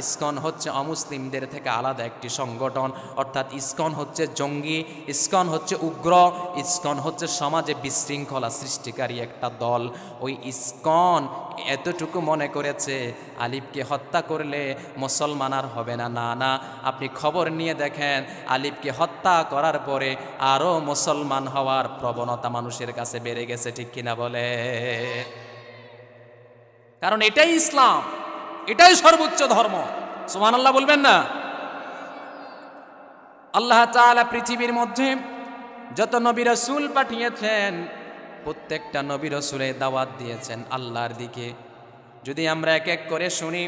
ইসকন হচ্ছে অমুসলিমদের থেকে আলাদা একটি সংগঠন, অর্থাৎ ইসকন হচ্ছে জঙ্গি, ইসকন হচ্ছে উগ্র, ইসকন হচ্ছে সমাজে বিশৃঙ্খলা সৃষ্টিকারী একটা দল। ওই ইসকন এতটুকু মনে করেছে আলিফকে হত্যা করলে মুসলমান আর হবে না। না না, আপনি খবর নিয়ে দেখেন, আলিফকে হত্যা করার পরে আরও মুসলমান হওয়ার প্রবণতা মানুষের কাছে বেড়ে গেছে, ঠিক কিনা বলে? কারণ এটাই ইসলাম, এটাই সর্বোচ্চ ধর্ম। সুবহানাল্লাহ বলবেন না? আল্লাহ তাআলা পৃথিবীর মধ্যে যত নবী রাসূল পাঠিয়েছেন, প্রত্যেকটা নবী রাসূলে দাওয়াত দিয়েছেন আল্লাহর দিকে। যদি আমরা এক এক করে শুনি,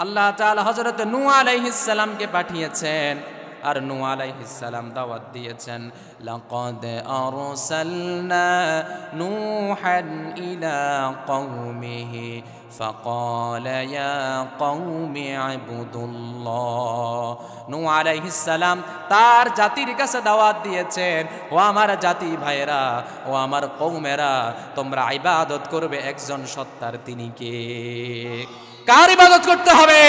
আল্লাহ তাআলা হযরত নূহ আলাইহিস সালামকে পাঠিয়েছেন, আর নূহ আলাইহিস সালাম দাওয়াত দিয়েছেন, লাকাদ আরসালনা নূহান ইলা কওমিহি ফাকালা ইয়া কওমি ইবুদুল্লাহ। নূহ আলাইহিস সালাম তার জাতির কাছে দাওয়াত দিয়েছেন, ও আমার জাতি ভাইয়েরা, ও আমার কওমেরা, তোমরা ইবাদত করবে একজন সত্তার, তিনি কে? কার ইবাদত করতে হবে?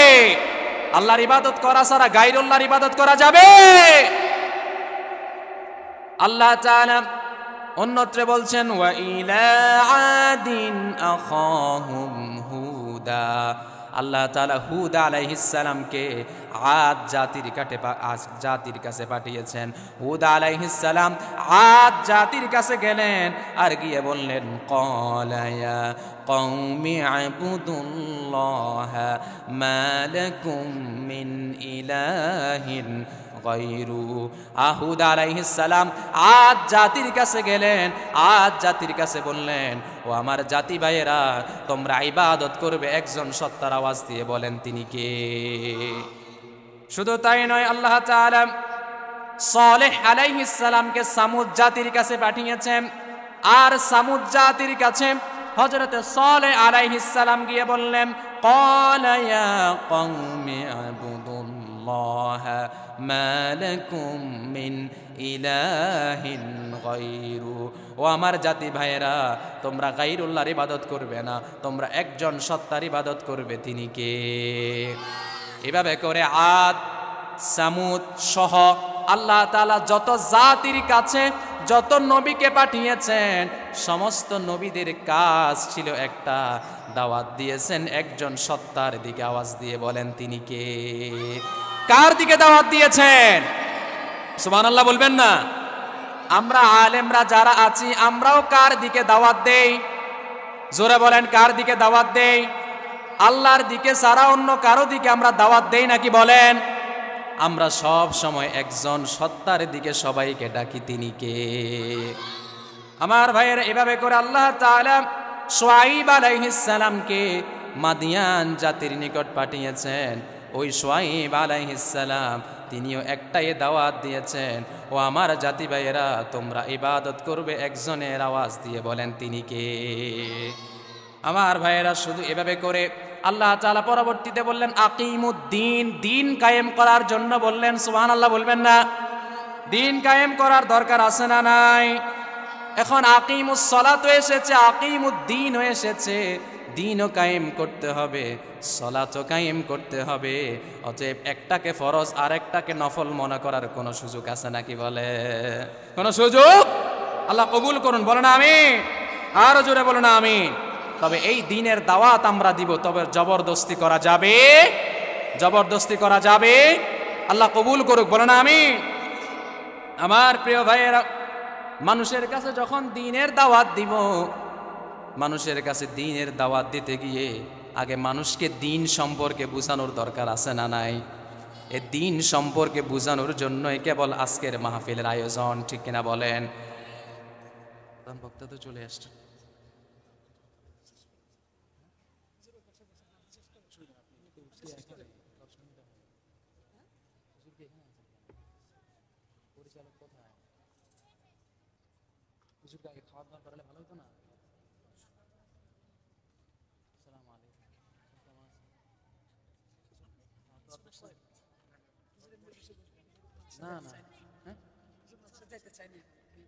আল্লাহর ইবাদত করা ছাড়া গায়রুল্লাহর ইবাদত করা যাবে? আল্লাহ তাআলা অন্যত্র বলছেন, ওয়া ইলা আদিন আখাহুম হুদা। আল্লাহ তাআলা হুদ আলাইহিস সালামকে আদ জাতির কাছে পাঠিয়েছেন। হুদ আলাইহিস সালাম আদ জাতির কাছে গেলেন, আর গিয়ে বললেন, ক্বালা ইয়া কওমি ইবুদুল্লাহ মা লাকুম মিন ইলাহিন গায়রু। হুদ আলাইহিস সালাম আদ জাতির কাছে গেলেন, আদ জাতির কাছে বললেন, ও আমার জাতি ভাইয়েরা, তোমরা ইবাদত করবে একজন সত্তার, আওয়াজ দিয়ে বলেন তিনি কে? শুধু তাই নয়, আল্লাহ তাআলা সালেহ আলাইহিস সালামকে সামুদ জাতির কাছে পাঠিয়েছেন, আর সামুদ জাতির কাছে হযরত সালেহ আলাইহিস সালাম গিয়ে বললেন, ক্বালা ইয়া কওমি ইবুদুল্লাহ মা লাকুম মিন ইলাহিন গায়রু। ও আমার জাতি ভাইয়েরা, তোমরা গায়রুল্লাহর ইবাদত করবে না, তোমরা একজন সত্তার ইবাদত করবে, তিনি কে? এভাবে করে আদ, সামুদ সহ আল্লাহ তাআলা যত জাতির কাছে যত নবীকে পাঠিয়েছেন, সমস্ত নবীদের কাজ ছিল একটা, দাওয়াত দিয়েছেন একজন সত্তার দিকে। আওয়াজ দিয়ে বলেন তিনি কে? কার দিকে দাওয়াত দিয়েছেন? সুবহানাল্লাহ বলবেন না? আমরা আলেমরা যারা আছি, আমরাও কার দিকে দাওয়াত দেই? জোরে বলেন, কার দিকে দাওয়াত দেই? আল্লাহর দিকে ছাড়া অন্য কারো দিকে আমরা দাওয়াত দেই নাকি বলেন? আমরা সব সময় একজন সত্তার দিকে সবাইকে ডাকি, তিনি কে? আমার ভাইয়েরা, এভাবে করে আল্লাহ তাআলা শুআয়ব আলাইহিস সালামকে মাদিয়ান জাতির নিকট পাঠিয়েছেন। ওই শুআয়ব আলাইহিস সালাম তিনিও একটাই দাওয়াত দিয়েছেন, ও আমার জাতি ভাইয়েরা, তোমরা ইবাদত করবে একজনের। আওয়াজ দিয়ে বলেন তিনি কে? আমার ভাইয়েরা, শুধু এভাবে করে আল্লাহ তাআলা পরবর্তীতে বললেন, আকিমুদ্দিন, দিন কায়েম করার জন্য বললেন। সুবহানাল্লাহ বলবেন না? দিন কায়েম করার দরকার আছে না নাই? এখন আকিমুস সালাত এসেছে, আকিমুদ্দিন এসেছে, দিনও কায়েম করতে হবে, সালাতও কায়েম করতে হবে। অতএব একটাকে ফরজ আর একটাকে নফল মনে করার কোনো সুযোগ আছে নাকি বলে? কোনো সুযোগ? আল্লাহ কবুল করুন, বলেন আমিন। আরো জোরে বলেন আমিন। তবে এই দিনের দাওয়াত আমরা দিব, তবে জবরদস্তি করা যাবে? জবরদস্তি করা যাবে? আল্লাহ কবুল করুক, বলেন আমিন। আমার প্রিয় ভাইয়েরা, মানুষের কাছে যখন দিনের দাওয়াত দিব, মানুষের কাছে দিনের দাওয়াত দিতে গিয়ে আগে মানুষকে দিন সম্পর্কে বোঝানোর দরকার আছে না নাই? এ দিন সম্পর্কে বোঝানোর জন্যই কেবল আজকের মাহফিলের আয়োজন, ঠিক কিনা বলেন? বক্তা তো চলে আসছে। না না, হ্যাঁ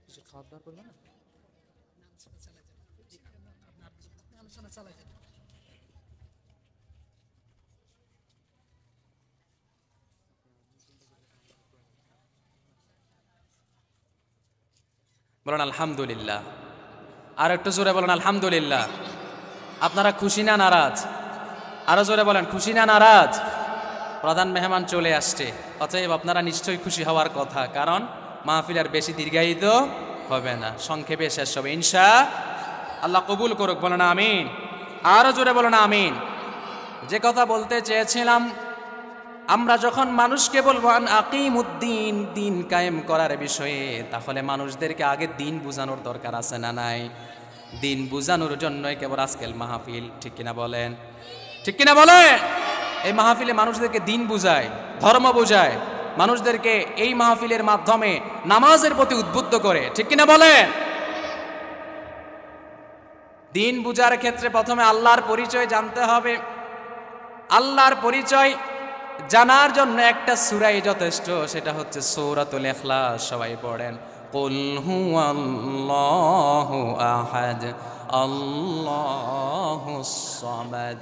কিছু খাওয়া দাওয়া করবে না? বলেন আলহামদুলিল্লাহ। আর একটু জোরে বলেন আলহামদুলিল্লাহ। আপনারা খুশি না নারাজ? আরো জোরে বলেন খুশি না নারাজ? প্রধান মেহমান চলে আসছে, অতএব আপনারা নিশ্চয়ই খুশি হওয়ার কথা, কারণ মাহফিল আর বেশি দীর্ঘায়িত হবে না, সংক্ষেপে শেষ হবে ইনশা আল্লাহ। কবুল করুক, বলেন আমিন। আরো জোরে বলেন আমিন। যে কথা বলতে চেয়েছিলাম, আমরা যখন মানুষকে বলবো আকিমুদ্দিন, দিন কায়েম করার বিষয়ে, তাহলে মানুষদেরকে আগে দিন বুঝানোর দরকার আছে না নাই? দিন বুঝানোর জন্যই কেবল আজকের মাহফিল, ঠিক কিনা বলেন? ঠিক কিনা বলেন? এই মাহফিলে মানুষদেরকে দিন বুঝায়, ধর্ম বুঝায়, মানুষদেরকে এই মাহফিলের মাধ্যমে নামাজের প্রতি উদ্বুদ্ধ করে, ঠিক কিনা বলেন? দিন বুঝার ক্ষেত্রে প্রথমে আল্লাহর পরিচয় জানতে হবে। আল্লাহর পরিচয় জানার জন্য একটা সূরাই যথেষ্ট, সেটা হচ্ছে সূরাতুল ইখলাস। সবাই পড়েন, কুল হুয়াল্লাহু আহাদ আল্লাহুস সামাদ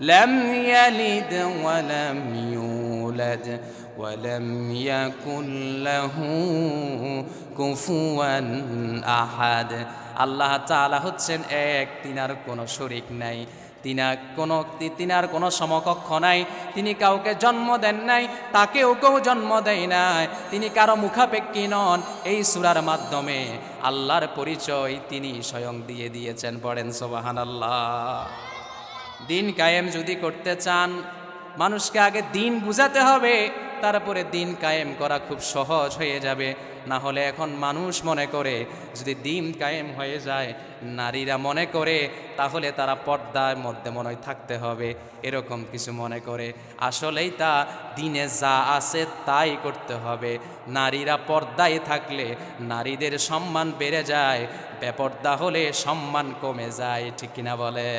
লাম ইয়ালিদ ওয়া লাম ইউলাদ ওয়া লাম ইয়াকুল লাহু কুফুয়ান আহাদ। আল্লাহ তাআলা হচ্ছেন এক, তিনার কোনো শরীক নাই, তিনার কোনো সমকক্ষ নাই, তিনি কাউকে জন্ম দেন নাই, তাকেও কেউ জন্ম দেয় নাই, তিনি কারো মুখাপেক্ষী নন। এই সূরার মাধ্যমে আল্লাহর পরিচয় তিনি স্বয়ং দিয়ে দিয়েছেন। পড়েন সুবহানাল্লাহ। দিন কায়েম যদি করতে চান, মানুষকে আগে দিন বুঝাতে হবে, তারপরে দিন কায়েম করা খুব সহজ হয়ে যাবে। না হলে এখন মানুষ মনে করে যদি দিন কায়েম হয়ে যায়, নারীরা মনে করে তাহলে তারা পর্দার মধ্যে মনে হয় থাকতে হবে, এরকম কিছু মনে করে। আসলেই তা দিনে যা আছে তাই করতে হবে। নারীরা পর্দায় থাকলে নারীদের সম্মান বেড়ে যায়, বেপর্দা হলে সম্মান কমে যায়, ঠিক কিনা বলে?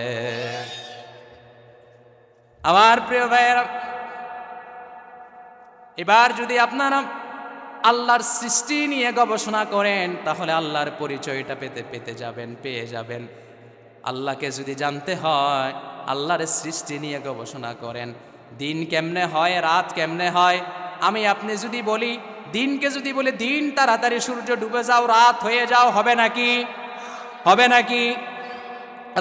আমার প্রিয় ভাইয়েরা, এবার যদি আপনারা আল্লাহর সৃষ্টি নিয়ে গবেষণা করেন, তাহলে আল্লাহর পরিচয়টা পেয়ে যাবেন। আল্লাহকে যদি জানতে হয়, আল্লাহর সৃষ্টি নিয়ে গবেষণা করেন। দিন কেমনে হয়, রাত কেমনে হয়। আমি আপনি যদি বলি, দিনকে যদি বলি দিন তাড়াতাড়ি সূর্য ডুবে যাও, রাত হয়ে যাও, হবে নাকি? হবে নাকি?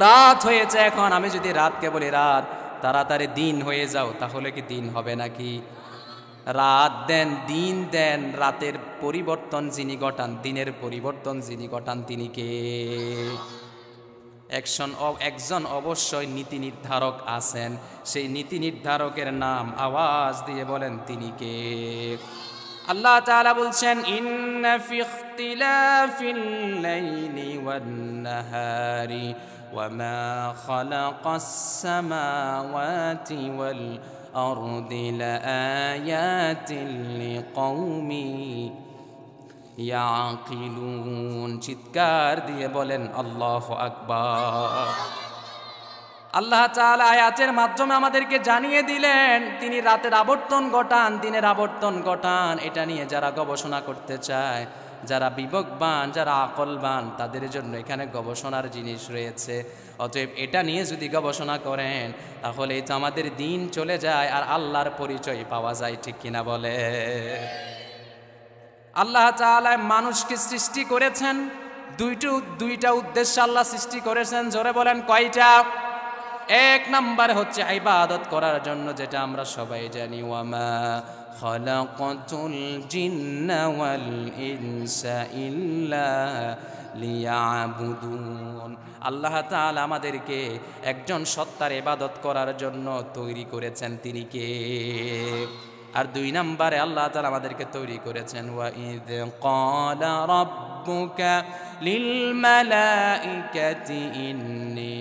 রাত হয়েছে এখন, আমি যদি রাতকে বলি রাত তাড়াতাড়ি দিন হয়ে যাও, তাহলে কি দিন হবে নাকি? রাত দেন, দিন দেন, রাতের পরিবর্তন যিনি ঘটান, দিনের পরিবর্তন যিনি ঘটান, তিনি কে? একজন অবশ্যই নীতি নির্ধারক আছেন, সেই নীতি নির্ধারকের নাম আওয়াজ দিয়ে বলেন, তিনি কে? আল্লাহ তাআলা বলছেন, ইন্না ফি ইখতিলাফিল লাইলি ওয়ান নাহারি ওয়া মা খালাকাস সামাওয়াতি ওয়াল আরদি লাআয়াতিন লিকাওমি ইয়াকিলুন। চিৎকার দিয়ে বলেন আল্লাহু আকবার। আল্লাহ তাআলা আয়াতের মাধ্যমে আমাদেরকে জানিয়ে দিলেন তিনি রাতের আবর্তন ঘটান, দিনের আবর্তন ঘটান। এটা নিয়ে যারা গবেষণা করতে চায়, যারা বিবেকবান, যারা আকলবান, তাদের জন্য এখানে গবেষণার জিনিস রয়েছে। অতএব এটা নিয়ে যদি গবেষণা করেন, তাহলে তো আমাদের দিন চলে যায় আর আল্লাহর পরিচয় পাওয়া যায়, ঠিক কিনা বলে? আল্লাহ তাআলা মানুষকে সৃষ্টি করেছেন, দুইটা উদ্দেশ্যে আল্লাহ সৃষ্টি করেছেন। জোরে বলেন কয়টা? এক নাম্বার হচ্ছে ইবাদত করার জন্য, যেটা আমরা সবাই জানি, ওয়ামা খালাকাতুল জিন্না ওয়াল ইনসা ইল্লা লিয়াবুদুন। আল্লাহ তাআলা আমাদেরকে একজন সত্তার ইবাদত করার জন্য তৈরি করেছেন, তিনি কে? আর দুই নম্বরে আল্লাহ তাআলা আমাদেরকে তৈরি করেছেন, ওয়া ইয ক্বালা রাব্বুকা লিল মালাইকাতি ইন্নী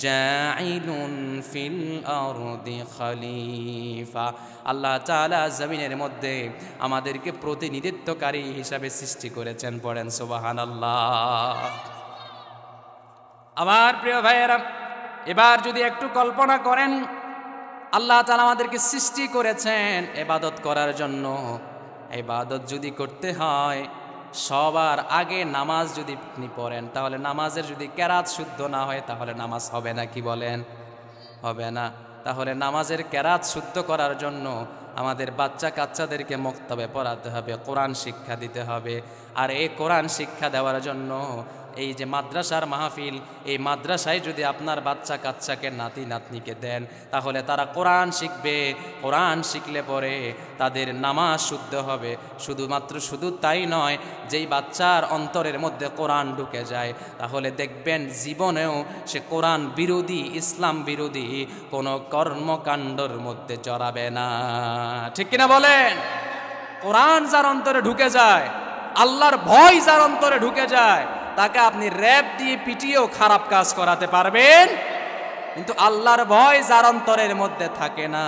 জাইলুন ফিল আরদি খলিফা। আল্লাহ তাআলা জমিনের মধ্যে আমাদেরকে প্রতিনিধিত্বকারী হিসাবে সৃষ্টি করেছেন। পড়েন সুবহানাল্লাহ। আমার প্রিয় ভাইয়েরা, এবার যদি একটু কল্পনা করেন, আল্লাহ তাআলা আমাদেরকে সৃষ্টি করেছেন ইবাদত করার জন্য। ইবাদত যদি করতে হয়, সবার আগে নামাজ যদি আপনি পড়েন, তাহলে নামাজের যদি কেরাত শুদ্ধ না হয় তাহলে নামাজ হবে না, কি বলেন? হবে না। তাহলে নামাজের কেরাত শুদ্ধ করার জন্য আমাদের বাচ্চা কাচ্চাদেরকে মক্তবে পড়াতে হবে, কোরআন শিক্ষা দিতে হবে। আর এই কোরআন শিক্ষা দেওয়ার জন্য এই যে মাদ্রাসার মাহফিল, এই মাদ্রাসায় যদি আপনার বাচ্চা কাচ্চাকে নাতি নাতনিকে দেন, তাহলে তারা কোরআন শিখবে। কোরআন শিখলে পরে তাদের নামাজ শুদ্ধ হবে। শুধু তাই নয়, যেই বাচ্চার অন্তরের মধ্যে কোরআন ঢুকে যায়, তাহলে দেখবেন জীবনেও সে কোরআন বিরোধী, ইসলাম বিরোধী কোনো কর্মকাণ্ডর মধ্যে জড়াবে না। ঠিক কিনা বলেন? কোরআন যার অন্তরে ঢুকে যায়, আল্লাহর ভয় যার অন্তরে ঢুকে যায়, তাকে আপনি র‍্যাব দিয়ে পিটিয়েও খারাপ কাজ করাতে পারবেন। কিন্তু আল্লাহর ভয় যার অন্তরের মধ্যে থাকে না,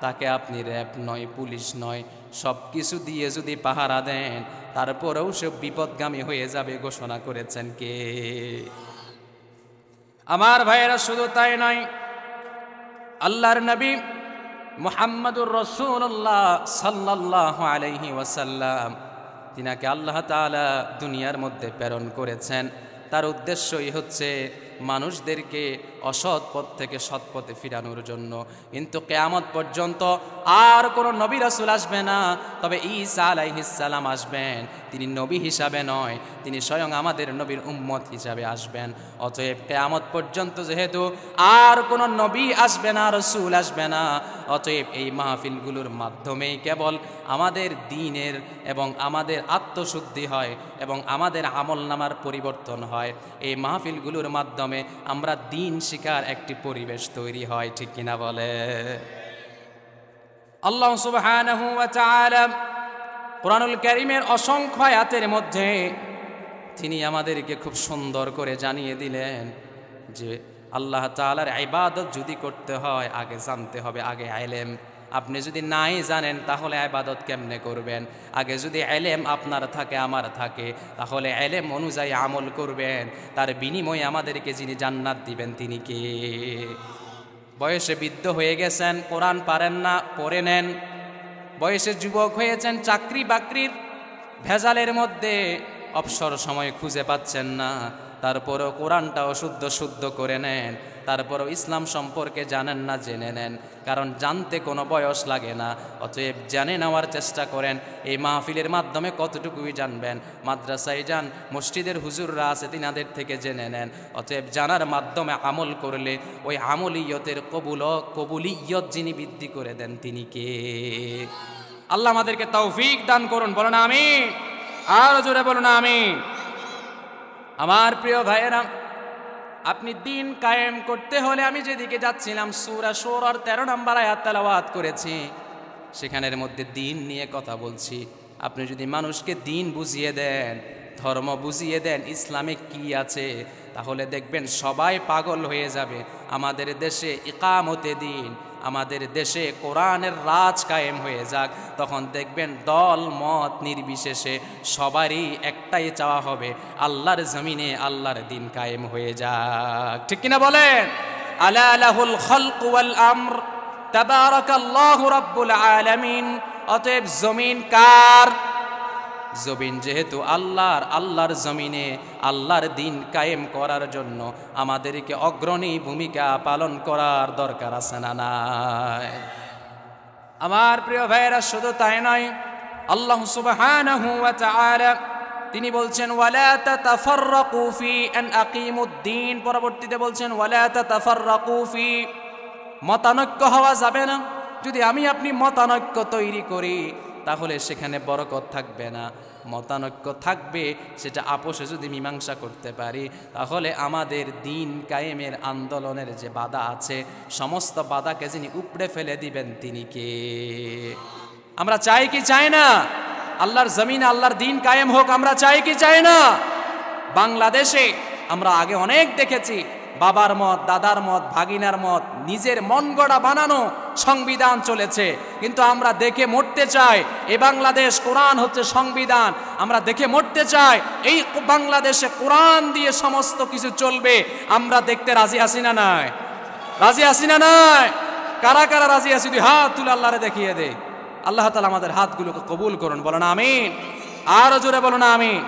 তাকে আপনি র‍্যাব নয়, পুলিশ নয়, সব কিছু দিয়ে যদি পাহারা দেন, তারপরেও সে বিপদগামী হয়ে যাবে, ঘোষণা করেছেন কে? আমার ভাইয়েরা, শুধু তাই নয়, আল্লাহর নবী মুহাম্মদুর রাসূলুল্লাহ সাল্লাল্লাহু আলাইহি ওয়াসাল্লাম, তিনাকে আল্লাহ তাআলা দুনিয়ার মধ্যে প্রেরণ করেছেন। তার উদ্দেশ্যই হচ্ছে মানুষদেরকে অসৎ পথ থেকে সৎ পথে ফিরানোর জন্য। কিন্তু কিয়ামত পর্যন্ত আর কোনো নবী রাসূল আসবে না, তবে ঈসা আলাইহিস সালাম আসবেন। তিনি নবী হিসাবে নয়, তিনি স্বয়ং আমাদের নবীর উম্মত হিসাবে আসবেন। অতএব কিয়ামত পর্যন্ত যেহেতু আর কোনো নবী আসবে না, রাসূল আসবে না, অতএব এই মাহফিলগুলোর মাধ্যমেই কেবল আমাদের দ্বীনের এবং আমাদের আত্মশুদ্ধি হয় এবং আমাদের আমলনামার পরিবর্তন হয়। এই মাহফিলগুলোর মাধ্যমে আমরা দ্বীন শিখার একটি পরিবেশ তৈরি হয়। ঠিক কিনা বলে? আল্লাহ সুবহানাহু ওয়া তাআলা কুরআনুল কারীমের অসংখ্য আয়াতের মধ্যে তিনি আমাদেরকে খুব সুন্দর করে জানিয়ে দিলেন যে আল্লাহ তাআলার ইবাদত যদি করতে হয়, আগে জানতে হবে, আগে ইলম। আপনি যদি নাই জানেন তাহলে ইবাদত কেমনে করবেন? আগে যদি ইলম আপনার থাকে, আমার থাকে, তাহলে ইলম অনুযায়ী আমল করবেন। তার বিনিময়ে আমাদেরকে যিনি জান্নাত দিবেন তিনি কে? বয়সে বৃদ্ধ হয়ে গেছেন, কোরআন পারেন না, পড়ে নেন। বয়সে যুবক হয়েছেন, চাকরি বাকরির ভেজালের মধ্যে অবসর সময় খুঁজে পাচ্ছেন না, তারপরও কোরআনটাও শুদ্ধ করে নেন। তারপরও ইসলাম সম্পর্কে জানেন না, জেনে নেন, কারণ জানতে কোনো বয়স লাগে না। অতএব জেনে নেওয়ার চেষ্টা করেন। এই মাহফিলের মাধ্যমে কতটুকুই জানবেন, মাদ্রাসায় যান, মসজিদের হুজুররা আছে, তিনাদের থেকে জেনে নেন। অতএব জানার মাধ্যমে আমল করলে ওই আমলিয়তের কবুলিয়ত যিনি বৃদ্ধি করে দেন তিনি কে? আল্লাহ আমাদেরকে তৌফিক দান করুন। বলুন আমিন। আরো জোরে বলুন আমিন। আমার প্রিয় ভাইয়েরা, আপনি দ্বীন কায়েম করতে হলে, আমি যেদিকে যাচ্ছিলাম, সূরা শুরার 13 নম্বর আয়াত তেলাওয়াত করেছি, সেখানের মধ্যে দ্বীন নিয়ে কথা বলছি। আপনি যদি মানুষকে দ্বীন বুঝিয়ে দেন, ধর্ম বুঝিয়ে দেন, ইসলামে কি আছে, তাহলে দেখবেন সবাই পাগল হয়ে যাবে। আমাদের দেশে ইকামতে দ্বীন, আমাদের দেশে কোরআনের রাজ কায়েম হয়ে যাক, তখন দেখবেন দল মত নির্বিশেষে সবারই একটাই চাওয়া হবে, আল্লাহর জমিনে আল্লাহর দ্বীন কায়েম হয়ে যাক। ঠিক কিনা বলেন? আলা লাহুল খালক ওয়াল আমর তাবারাকাল্লাহু রাব্বুল আলামিন। অতএব জমিন কার? জমিন যেহেতু আল্লাহর জমিনে আল্লাহর দ্বীন কায়েম করার জন্য আমাদেরকে অগ্রণী ভূমিকা পালন করার দরকার আছে না নাই? আমার প্রিয় ভাইয়েরা, শুধু তাই নয়, আল্লাহ সুবহানাহু ওয়া তাআলা তিনি বলছেন ওয়ালা তাতাফাররাকু ফি আন আকিমুদ্দীন। পরবর্তীতে বলছেন ওয়ালা তাতাফাররাকু ফি, মতানৈক্য হওয়া যাবে না। যদি আমি আপনি মতানৈক্য তৈরি করি, তাহলে সেখানে বরকত থাকবে না। মতানৈক্য থাকবে, সেটা আপোষে যদি মীমাংসা করতে পারি, তাহলে আমাদের দ্বীন কায়েমের আন্দোলনের যে বাধা আছে, সমস্ত বাধাকে যিনি উপড়ে ফেলে দিবেন তিনি কে? আমরা চাই কি চাই না? আল্লাহর জমিনে আল্লাহর দ্বীন কায়েম হোক, আমরা চাই কি চাই না? বাংলাদেশে আমরা আগে অনেক দেখেছি, বাবার মত, দাদার মত, ভাগিনার মত, নিজের মন গড়া বানানো সংবিধান চলেছে, কিন্তু আমরা দেখে মরতে চাই এই বাংলাদেশ কোরআন হচ্ছে সংবিধান। আমরা দেখে মরতে চাই এই বাংলাদেশে কোরআন দিয়ে সমস্ত কিছু চলবে। আমরা দেখতে রাজি আছি না নাই? রাজি আছি না নাই? কারা কারা রাজি আছি? তুই হাত তুলে আল্লাহরে দেখিয়ে দে। আল্লাহ তাআলা আমাদের হাতগুলোকে কবুল করুন, বলো না আমিন। আরো জোরে বলো না আমিন।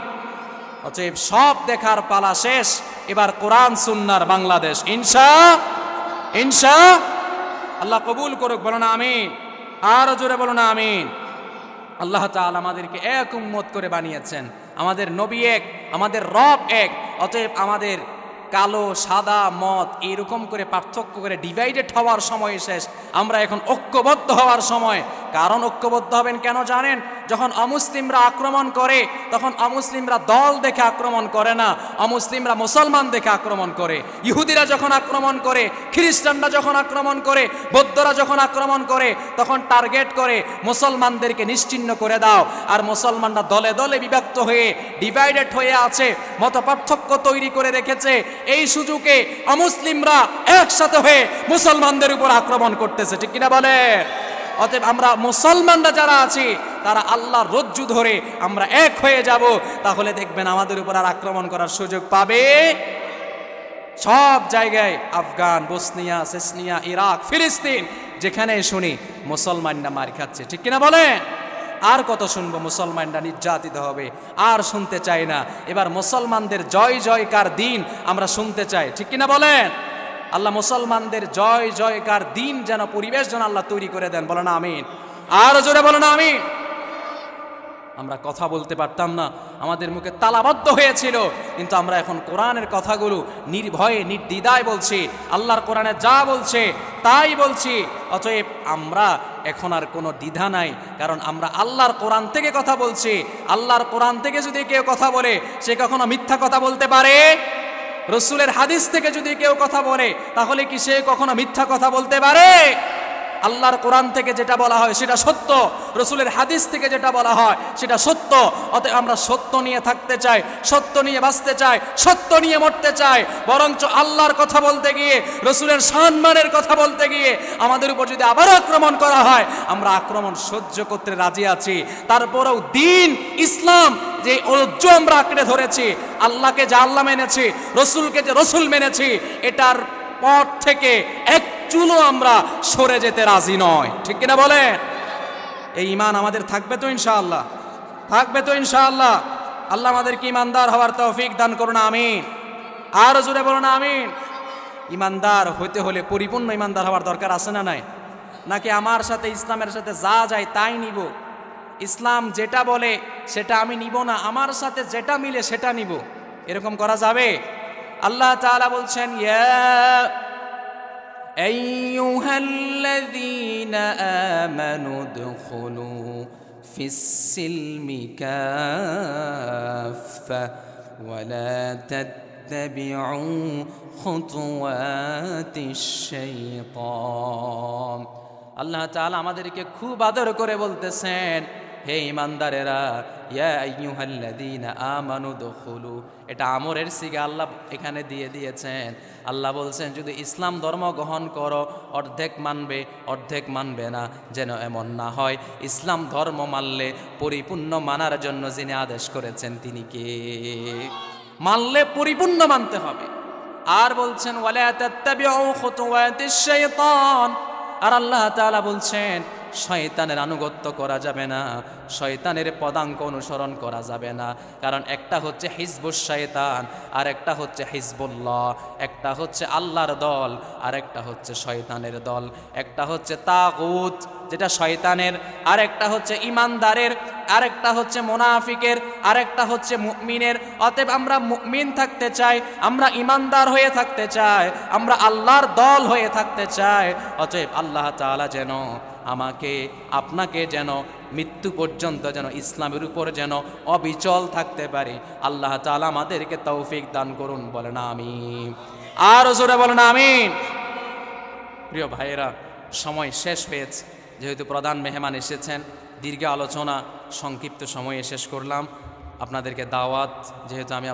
অতএব সব দেখার পালা শেষ, এবার কোরআন সুন্নাহর বাংলাদেশ ইনশা আল্লাহ কবুল করুক, বলো না আমিন। আরো জোরে বলো না আমিন। আল্লাহ তাআলা আমাদেরকে এক উম্মত করে বানিয়েছেন, আমাদের নবী এক, আমাদের রব এক। অতএব আমাদের কালো সাদা মত এরকম করে পার্থক্য করে ডিভাইডেড হওয়ার সময় শেষ। আমরা এখন ঐক্যবদ্ধ হওয়ার সময়। কারণ ঐক্যবদ্ধ হবেন কেন জানেন? যখন অমুসলিমরা আক্রমণ করে তখন অমুসলিমরা দল দেখে আক্রমণ করে না, অমুসলিমরা মুসলমান দেখে আক্রমণ করে। ইহুদিরা যখন আক্রমণ করে, খ্রিস্টানরা যখন আক্রমণ করে, বৌদ্ধরা যখন আক্রমণ করে, তখন টার্গেট করে মুসলমানদেরকে নিশ্চিহ্ন করে দাও। আর মুসলমানরা দলে দলে বিভক্ত হয়ে ডিভাইডেড হয়ে আছে, মত পার্থক্য তৈরি করে রেখেছে। এই সুযোগে অমুসলিমরা একসাথে হয়ে মুসলমানদের উপর আক্রমণ করতেছে, ঠিক কিনা বলে? অতএব আমরা মুসলমানরা যারা আছি তারা আল্লাহর রজ্জু ধরে আমরা এক হয়ে যাব, তাহলে দেখবেন আমাদের উপর আর আক্রমণ করার সুযোগ পাবে। সব জায়গায় আফগান, বসনিয়া, চেচনিয়া, ইরাক, ফিলিস্তিন যেখানে শুনি মুসলমানরা মার খাচ্ছে, ঠিক কিনা বলে? আর কত শুনবো মুসলমানরা নির্যাতিত হবে, আর শুনতে চাই না। এবার মুসলমানদের জয় জয়কার দিন আমরা শুনতে চাই, ঠিক কিনা বলেন? আল্লাহ মুসলমানদের জয় জয়কার দিন যেন পরিবেশ যেন আল্লাহ তৈরি করে দেন, বলো না আমিন। আরো জোরে বলো না আমিন। আমরা কথা বলতে পারতাম না, আমাদের মুখে তালাবদ্ধ হয়েছিল, কিন্তু আমরা এখন কোরআনের কথাগুলো নির্ভয়ে নির্দ্বিধায় বলছি। আল্লাহর কোরআনে যা বলছে তাই বলছি। অতএব আমরা এখন আর কোনো দ্বিধা নাই, কারণ আমরা আল্লাহর কোরআন থেকে কথা বলছি। আল্লাহর কোরআন থেকে যদি কেউ কথা বলে সে কখনো মিথ্যা কথা বলতে পারে? রসুলের হাদিস থেকে যদি কেউ কথা বলে তাহলে কি সে কখনো মিথ্যা কথা বলতে পারে? আল্লাহর কোরআন থেকে যেটা বলা হয় সেটা সত্য, রসুলের হাদিস থেকে যেটা বলা হয় সেটা সত্য। অতএব আমরা সত্য নিয়ে থাকতে চাই, সত্য নিয়ে বাঁচতে চাই, সত্য নিয়ে মরতে চাই। বরঞ্চ আল্লাহর কথা বলতে গিয়ে, রসুলের সম্মানের কথা বলতে গিয়ে আমাদের উপর যদি আবার আক্রমণ করা হয়, আমরা আক্রমণ সহ্য করতে রাজি আছি। তারপরেও দিন ইসলাম যে ঐক্য আমরা আঁকড়ে ধরেছি, আল্লাহকে যে আল্লাহ মেনেছি, রসুলকে যে রসুল মেনেছি, এটার পর থেকে এক চুলো আমরা সরে যেতে রাজি নয়, ঠিক কিনা বলে? এই ঈমান আমাদের থাকবে তো ইনশাআল্লাহ? থাকবে তো ইনশাআল্লাহ? আল্লাহ আমাদেরকে ঈমানদার হওয়ার তৌফিক দান করুন, আমিন। আরো জোরে বলুন আমিন। ঈমানদার হইতে হলে পরিপূর্ণ ঈমানদার হওয়ার দরকার আছে না নাই? নাকি আমার সাথে ইসলামের সাথে যা যায় তাই নিব? ইসলাম যেটা বলে সেটা আমি নিব না, আমার সাথে যেটা মিলে সেটা নিব, এরকম করা যাবে? আল্লাহ তাআলা বলছেন, ইয়া আইয়ুহাল্লাযীনা আমানু দুখুলু ফিস-সিলমি কাফা ওয়া লা তাত্তাবিউ খুতুওয়াতিশ শাইতান। আল্লাহ তাআলা আমাদেরকে খুব আদর করে বলতেছেন, হে ঈমানদারেরা, ইয়া আইয়ুহাল্লাযীনা আমানু দুখুলু, এটা আমরের সিগা আল্লাহ এখানে দিয়ে দিয়েছেন। আল্লাহ বলছেন যদি ইসলাম ধর্ম গ্রহণ করো অর্ধেক মানবে অর্ধেক মানবে না, যেন এমন না হয়। ইসলাম ধর্ম মানলে পরিপূর্ণ মানার জন্য যিনি আদেশ করেছেন তিনি কে? মানলে পরিপূর্ণ মানতে হবে। আর বলছেন ওয়ালা তাত্তাবিউ খুতুওয়াতিশ শাইতান, আর আল্লাহ তাআলা বলছেন শয়তানের আনুগত্য করা যাবে না, শয়তানের পদাঙ্ক অনুসরণ করা যাবে না। কারণ একটা হচ্ছে হিজবুশ শয়তান, আর একটা হচ্ছে হিজবুল্লাহ। একটা হচ্ছে আল্লাহর দল, আর একটা হচ্ছে শয়তানের দল। একটা হচ্ছে তাগুত যেটা শয়তানের, আর একটা হচ্ছে ইমানদারের, আর একটা হচ্ছে মুনাফিকের, আর একটা হচ্ছে মুমিনের। অতএব আমরা মুমিন থাকতে চাই, আমরা ইমানদার হয়ে থাকতে চাই, আমরা আল্লাহর দল হয়ে থাকতে চাই। অতএব আল্লাহ তাআলা যেন আমাকে আপনাকে যেন মৃত্যু পর্যন্ত যেন ইসলামের উপর যেন অবিচল থাকতে পারি, আল্লাহ তাআলা আমাদেরকে তৌফিক দান করুন, বলেন আমিন। আর জোরে বলেন আমিন। প্রিয় ভাইয়েরা, সময় শেষ হয়েছে, যেহেতু প্রধান মেহমান এসেছেন, দীর্ঘ আলোচনা সংক্ষিপ্ত সময়ে শেষ করলাম। আপনাদেরকে দাওয়াত, যেহেতু আমি